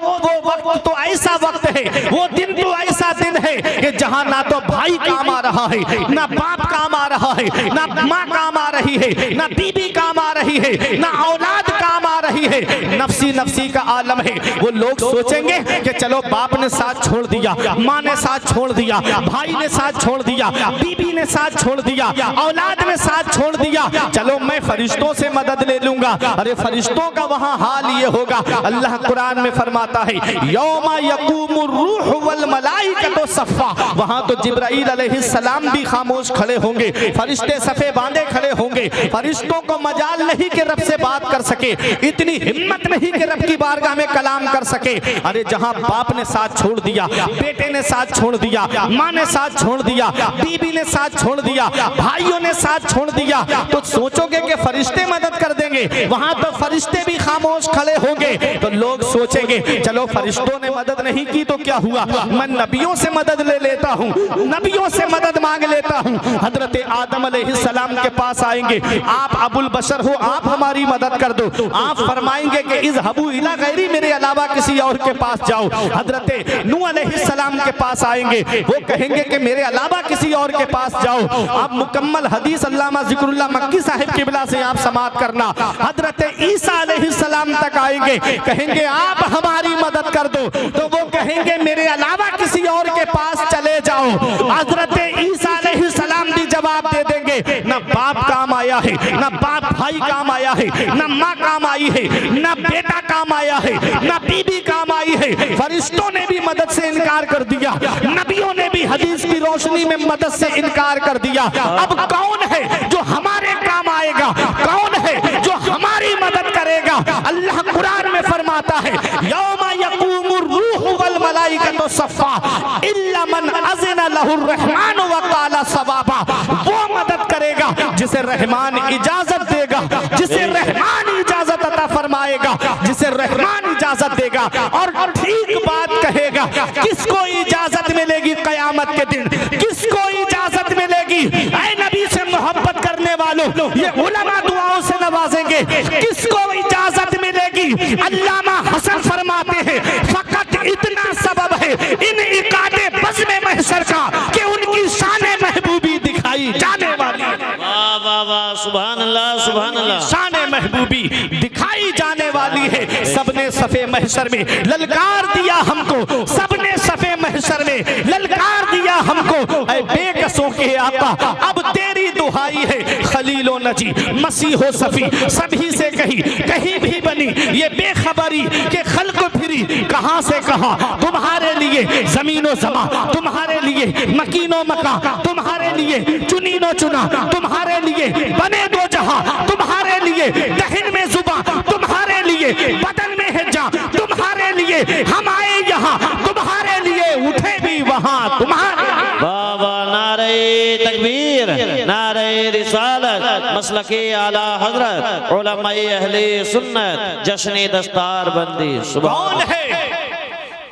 A: वक्त तो ऐसा वक्त है, वो दिन तो ऐसा दिन है कि जहां ना तो भाई काम आ रहा है, ना बाप काम आ रहा है, ना माँ काम आ रही है, ना बीबी काम आ रही है, ना औलाद काम आ रही है। नफसी नफसी का आलम है। वो लोग सोचेंगे कि चलो बाप ने साथ छोड़ दिया, माँ ने साथ छोड़ दिया, भाई ने साथ छोड़ दिया, बीबी ने साथ छोड़ दिया, औलाद ने साथ छोड़ दिया, चलो मैं फरिश्तों से मदद ले लूंगा। अरे फरिश्तों का वहां हाल ये होगा। अल्लाह कुरान में फरमाता है यौमा यकूमुर रूह वल मलाइकतु सफ़ा, वहां तो जिब्राइल अलैहिस्सलाम भी खामोश खड़े होंगे, फरिश्ते सफे बांधे खड़े होंगे। फरिश्तों को मजाल नहीं कि रब से बात कर सके, इतनी हिम्मत नहीं कि रब की बारगाह में कलाम कर सके। अरे जहां बाप ने साथ छोड़ दिया, बेटे ने साथ छोड़ दिया, माँ ने साथ छोड़ दिया, बीबी ने साथ छोड़ दिया, भाइयों ने साथ छोड़ दिया, तो सोचोगे कि फरिश्ते मदद कर देंगे। वहां तो फरिश्ते भी खामोश खड़े होंगे। तो लोग सोचेंगे चलो फरिश्तों ने मदद नहीं की तो क्या हुआ, मैं नबियों से मदद ले लेता हूं, नबियों से मदद मांग लेता हूं। हजरत आदम अलैहिस्सलाम के पास आएंगे, आप अबुल बशर हो, आप हमारी मदद कर दो। आप फरमाएंगे कि इज़हबू इला गैरी, मेरे अलावा किसी और के पास जाओ। हजरत नूह अलैहिस्सलाम के पास आएंगे, वो कहेंगे कि मेरे अलावा किसी और के पास जाओ। आप मुकम्मल हदीस अल्लामा ज़िक्रुल्लाह मक्की साहिब किबला से आप समात करना। हजरत ईसा अलैहिस्सलाम तक आएंगे, कहेंगे आप हमारी मदद कर दो, तो वो कहेंगे मेरे अलावा किसी और के पास चले जाओ। हजरत ईसा अलैहिस्सलाम भी जवाब दे देंगे, ना बाप काम आया है, ना बाप भाई काम आया है, ना माँ काम आई है, ना बेटा काम आया है, ना बीबी काम आई है। फरिश्तों ने भी मदद से इनकार कर दिया, नबियों ने भी हदीस की रोशनी में मदद से इनकार कर दिया। अब कौन है जो हमारे काम आएगा, कौन है जो हमारी मदद करेगा? अल्लाह कुरान में फरमाता है यौमा यकूमुर रूह वल मलाइकतु सफ़ा इल्ला मन अज़िना लहुर रहमान व क़ाला सवाबा। वो मदद करेगा जिसे रहमान इजाजत देगा, जिसे रहमान इजाजत अता फरमाएगा, जिसे रहमान इजाजत देगा और ठीक बात कहेगा। किसको इजाजत मिलेगी कयामत के दिन? किसको इजाजत मिलेगी? ऐ नबी से मोहब्बत करने वालों, ये उलमा दुआओं से नवाजेंगे। किसको इजाजत मिलेगी? अल्लामा हसन फरमाते हैं फकत इतना सबब है इन इकादे बज़्म महशर का कि उनकी शान महबूबी दिखाई जाने वाली।
B: वाह वाह वाह, सुभान अल्लाह सुभान अल्लाह।
A: शान महबूबी दिखाई जाने वाली है। सबने सफे महशर में ललकार दिया हमको, सबने सफे महशर में ललकार दिया हमको। ऐ बेकसों के आका अब तेरी दुहाई है। खलीलो नजी मसीहो सफी सभी से कहीं भी बनी ये बेखबरी के खल्क फिरी कहां से कहां। तुम्हारे लिए जमीनो जमा, तुम्हारे लिए मकीनो मका, तुम्हारे लिए चुनीनो चुना, तुम्हारे लिए बने दो जहां, तुम्हारे लिए दहन में जुबा, तुम्हारे लिए बदन में है जा, तुम्हारे लिए हम आए यहाँ, तुम्हारे लिए उठे भी वहां तुम्हारे।
B: वाह वाह, नारे तकबीर, नारे रिसालत, मसलके आला हजरत, उलमाए अहले सुन्नत, जश्न दस्तार बंदी।
A: कौन है,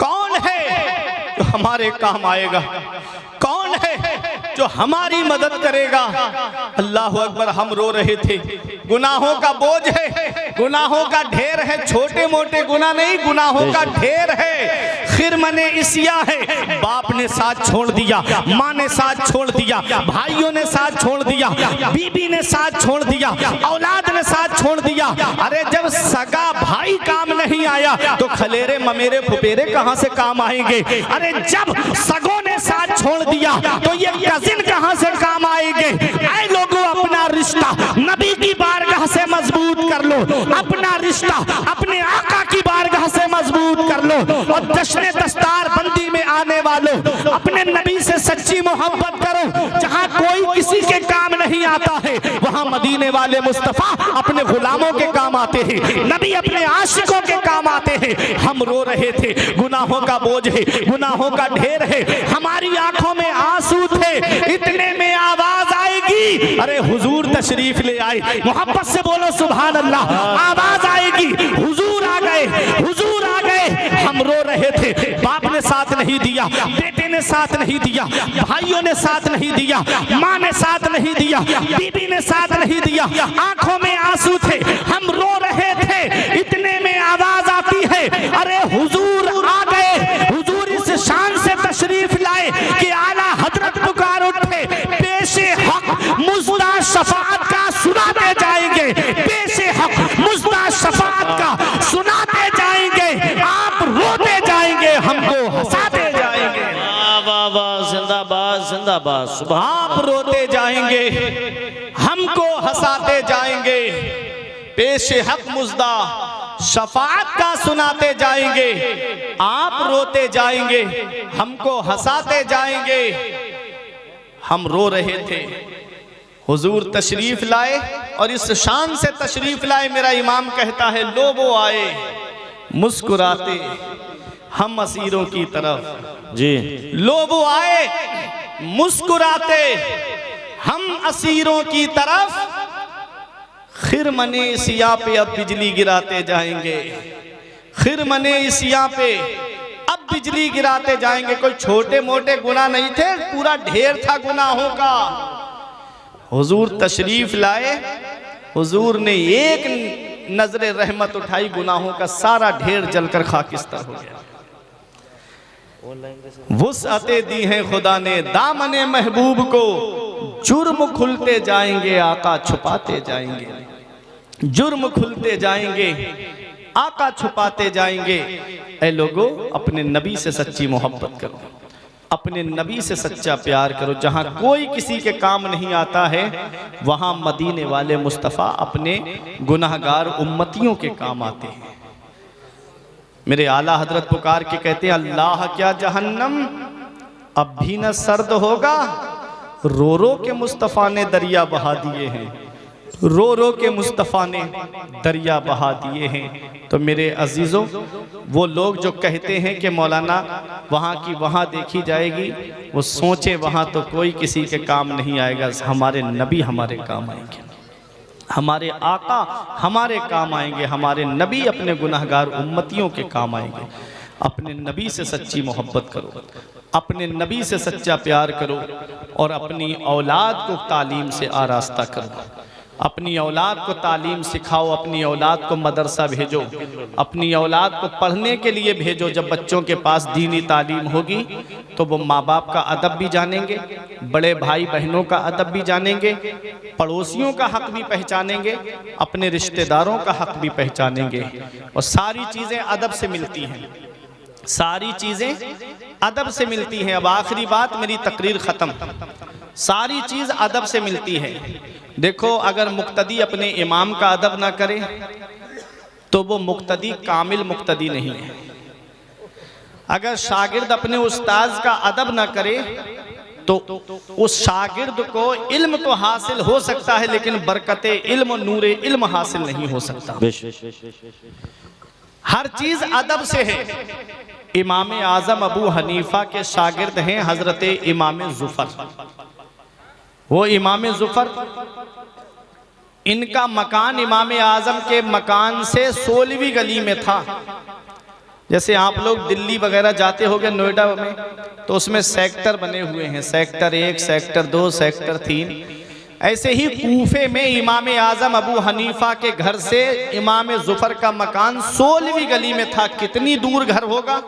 A: कौन है जो हमारे काम आएगा? कौन है जो हमारी मदद करेगा? अल्लाह अकबर। हम रो रहे थे, गुनाहों का बोझ है, गुनाहों का ढेर है। छोटे मोटे गुनाह नहीं, गुनाहों का ढेर है। खिरमने इसिया है, बाप ने साथ छोड़ दिया, माँ ने साथ छोड़ दिया, भाइयों ने साथ छोड़ दिया, बीबी ने साथ छोड़ दिया, औलाद ने साथ छोड़ दिया। अरे जब सगा भाई काम नहीं आया तो खलेरे ममेरे फुपेरे कहां से काम आएंगे? अरे जब सगों ने साथ छोड़ दिया तो ये कजिन कहां से काम आएंगे? ऐ लोगों, अपना रिश्ता नबी की बारगाह से मजबूत कर लो, अपना रिश्ता अपने आका की बारगाह से मजबूत कर लो। और जश्न दस्तार बंदी में आने वालों, अपने नबी से सच्ची मोहब्बत करो। जहां कोई किसी के काम नहीं आता है वहां मदीने वाले मुस्तफा अपने गुलामों के काम आते हैं, नबी अपने आशिकों के काम आते हैं। हम रो रहे थे, गुनाहों का बोझ है, गुनाहों का ढेर है, हमारी आंखों में आंसू थे। इतने में आवाज आएगी, अरे हुजूर तशरीफ ले आए। मोहब्बत से बोलो सुभान अल्लाह। आवाज आएगी, हुजूर आ गए, हुजूर आ गए। हम रो रहे थे, बाप ने साथ नहीं दिया, बेटे ने साथ नहीं दिया, भाइयों ने साथ नहीं दिया, माँ ने साथ नहीं दिया, बीबी ने साथ नहीं दिया। आंखों में आंसू थे, हम रो रहे थे। इतने में आवाज आती है, अरे हुजूर आ गए। हुजूर इस शान से तशरीफ लाए हक मुज़्दा शफाअत का सुनाते जाएंगे, पेश हक मुज़्दा शफाअत का सुनाते जाएंगे। आप रोते जाएंगे, हमको हंसाते जाएंगे।
B: वाह वाह, जिंदाबाद जिंदाबाद, सुभान।
A: आप रोते जाएंगे, हमको हंसाते जाएंगे, पेश हक मुज़्दा शफाअत का सुनाते जाएंगे। आप रोते जाएंगे, हमको हंसाते जाएंगे। हम रो रहे थे, हुजूर तशरीफ लाए और इस शान से तशरीफ लाए, मेरा इमाम कहता है लो वो आए मुस्कुराते हम असीरों की तरफ
B: जी।
A: लो वो आए मुस्कुराते हम असीरों की तरफ, खिरमने सिया पे अब बिजली गिराते जाएंगे, खिरमने सिया पे अब बिजली गिराते जाएंगे। कोई छोटे मोटे गुनाह नहीं थे, पूरा ढेर था गुनाहों का। हुजूर तशरीफ लाए, हुजूर ने एक नजरे रहमत उठाई, गुनाहों का सारा ढेर जलकर खाकिस्तान हो गया। वुसअते दी हैं खुदा ने दामने महबूब को, जुर्म खुलते जाएंगे आका छुपाते जाएंगे, जुर्म खुलते जाएंगे आका छुपाते जाएंगे। ऐ लोगों, अपने नबी से सच्ची मोहब्बत करो, अपने नबी से सच्चा प्यार करो। जहाँ कोई किसी के काम नहीं आता है, वहाँ मदीने वाले मुस्तफ़ा अपने गुनाहगार उम्मतियों के काम आते हैं। मेरे आला हजरत पुकार के कहते हैं, अल्लाह क्या जहन्नम अब भी न सर्द होगा, रो रो के मुस्तफ़ा ने दरिया बहा दिए हैं, रो रो के मुस्तफ़ा ने दरिया बहा दिए हैं। तो मेरे अजीज़ों, वो लोग जो कहते हैं कि मौलाना वहाँ की वहाँ देखी जाएगी, वो सोचे वहाँ तो कोई किसी के काम नहीं आएगा, हमारे नबी हमारे काम आएंगे, हमारे आका हमारे काम आएंगे, हमारे नबी अपने गुनाहगार उम्मतियों के काम आएंगे। अपने नबी से सच्ची मोहब्बत करो, अपने नबी से सच्चा प्यार करो और अपनी औलाद को तालीम से आरास्ता करो। अपनी औलाद को तालीम सिखाओ, अपनी औलाद को मदरसा भेजो, अपनी औलाद को पढ़ने के लिए भेजो। जब बच्चों के पास दीनी तालीम होगी तो वो माँ बाप का अदब भी जानेंगे, बड़े भाई बहनों का अदब भी जानेंगे, पड़ोसियों का हक भी पहचानेंगे, अपने रिश्तेदारों का हक भी पहचानेंगे। और सारी चीज़ें अदब से मिलती हैं, सारी चीज़ें अदब से मिलती हैं। अब आखिरी बात, मेरी तकरीर ख़त्म। सारी चीज़ अदब से मिलती है। देखो, अगर मुक्तदी अपने इमाम का अदब ना करे तो वो मुक्तदी कामिल मुक्तदी नहीं है। अगर शागिर्द अपने उस्ताद का अदब ना करे तो उस शागिर्द को इल्म तो हासिल हो सकता है, लेकिन बरकते इल्म नूरे इल्म हासिल नहीं हो सकता। हर चीज अदब से है। इमाम आजम अबू हनीफा के शागिर्द हैं हजरत इमाम जुफर। वो इमाम जुफर, इनका मकान इमाम आजम के मकान से 16वीं गली में था। जैसे आप लोग दिल्ली वगैरह जाते होंगे नोएडा में, तो उसमें सेक्टर बने हुए हैं, सेक्टर 1, सेक्टर 2, सेक्टर 3। ऐसे ही कूफे में इमाम आजम अबू हनीफा के घर से इमाम जुफर का मकान 16वीं गली में था। कितनी दूर घर होगा?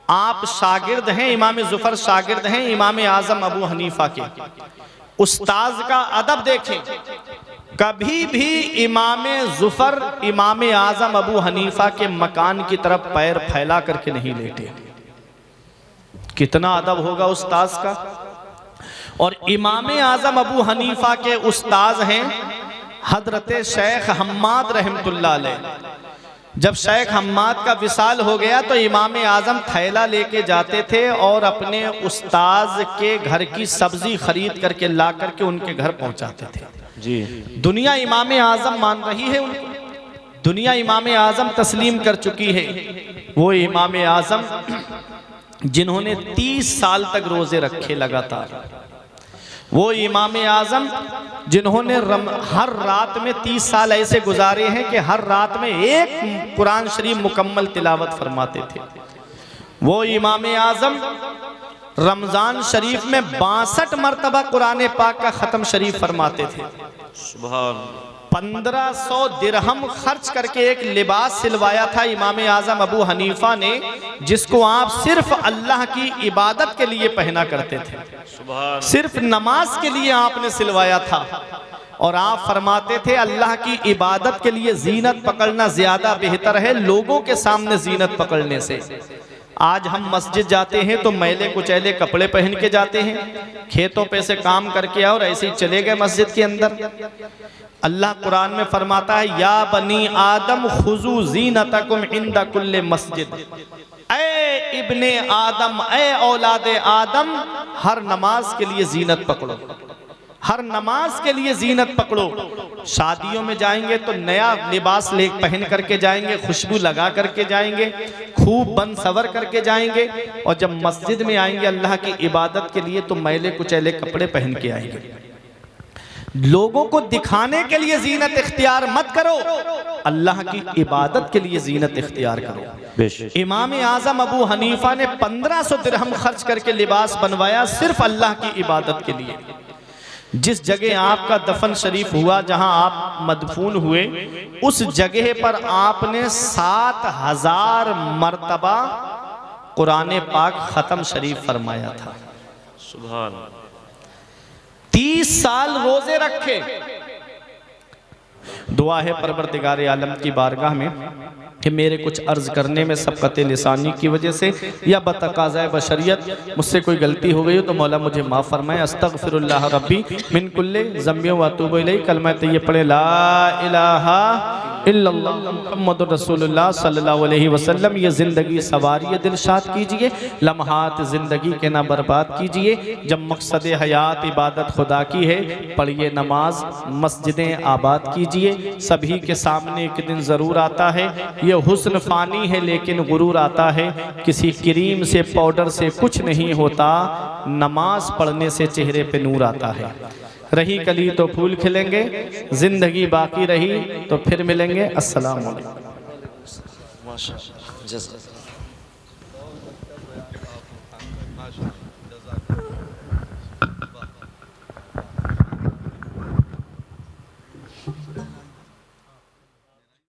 A: आप शागिर्द हैं, इमाम जुफर शागिर्द हैं इमाम आजम अबू हनीफा के। उस्ताद का अदब देखें, कभी भी इमाम जुफर इमाम आजम अबू हनीफा के मकान की तरफ पैर फैला करके नहीं लेटे। कितना अदब होगा उस्ताद का। और इमाम आजम अबू हनीफा के उस्ताद हैं हजरत शेख हम्माद रहमतुल्लाह अलैह। जब शेख हम्माद का विसाल हो गया तो इमाम आजम थैला लेके जाते थे और अपने उस्ताद के घर की सब्जी खरीद करके ला करके उनके घर पहुंचाते थे
B: जी।
A: दुनिया इमाम आजम मान रही है उनको, दुनिया इमाम आजम तस्लीम कर चुकी है। वो इमाम आजम जिन्होंने 30 साल तक रोजे रखे लगातार, वो इमाम आजम जिन्होंने हर रात में 30 साल ऐसे गुजारे हैं कि हर रात में एक कुरान शरीफ मुकम्मल तिलावत फरमाते थे। वो इमाम आजम रमजान शरीफ में 62 मरतबा कुरान पाक का ख़त्म शरीफ फरमाते थे।
B: सुभान।
A: 1500 दिरहम खर्च करके एक लिबास सिलवाया था इमाम आजम अबू हनीफा ने, जिसको आप सिर्फ अल्लाह की इबादत के लिए पहना करते थे। सिर्फ नमाज के लिए आपने सिलवाया था। और आप फरमाते थे अल्लाह की इबादत के लिए जीनत पकड़ना ज्यादा बेहतर है लोगों के सामने जीनत पकड़ने से। आज हम मस्जिद जाते हैं तो मैले कुचैले कपड़े पहन के जाते हैं, खेतों पे से काम करके आओ और ऐसे ही चले गए मस्जिद के अंदर। अल्लाह कुरान में फरमाता है या बनी आदम खुजू जीनतकुम इंदा कुल्ले मस्जिद, ऐ इब्ने आदम, ऐ औलादे आदम, हर नमाज के लिए जीनत पकड़ो, हर नमाज के लिए जीनत पकड़ो। शादियों में जाएंगे तो नया लिबास ले पहन करके जाएंगे, खुशबू लगा करके जाएंगे, खूब बन सवर करके जाएंगे। और जब मस्जिद में आएंगे अल्लाह की इबादत के लिए तो मैले कुचैले कपड़े पहन के आएंगे। लोगों को दिखाने के लिए जीनत इख्तियार मत करो, अल्लाह की इबादत के लिए जीनत इख्तियार करो। इमाम आजम अबू हनीफा ने 1500 दिरहम खर्च करके लिबास बनवाया सिर्फ अल्लाह की इबादत के लिए। जिस जगह आपका दफन शरीफ हुआ, जहां आप मदफून हुए, उस जगह पर आपने 7000 मर्तबा कुरान पाक खत्म शरीफ फरमाया था। सुभान। 30 साल रोजे रखे। दुआ है परवरदिगार आलम की बारगाह में कि मेरे कुछ अर्ज करने में सबकत लिसानी की वजह से या बतकाज़ाए बशरियत मुझसे कोई गलती हो गई हो तो मौला मुझे माफ़ फरमाए। अस्तगफिरुल्लाह रब्बी मिन कुल्ले ज़म्बि व अतूबु इलैहि। कलमा तैयब पढ़े ला इलाहा इल्लल्लाह मुहम्मदुर रसूलुल्लाह सल्लल्लाहु अलैहि वसल्लम। ये ज़िंदगी सवारी दिलशाद कीजिए, लम्हात ज़िंदगी के ना बर्बाद कीजिए। जब मकसद हयात इबादत खुदा की है, पढ़िए नमाज, मस्जिदें आबाद कीजिए। सभी के सामने एक दिन ज़रूर आता है, ये हुस्न फ़ानी है लेकिन गुरूर आता है। किसी क्रीम से पाउडर से कुछ नहीं होता, नमाज पढ़ने से चेहरे पे नूर आता है। रही कली तो फूल खिलेंगे, जिंदगी बाकी रही तो फिर मिलेंगे। अस्सलाम वालेकुम।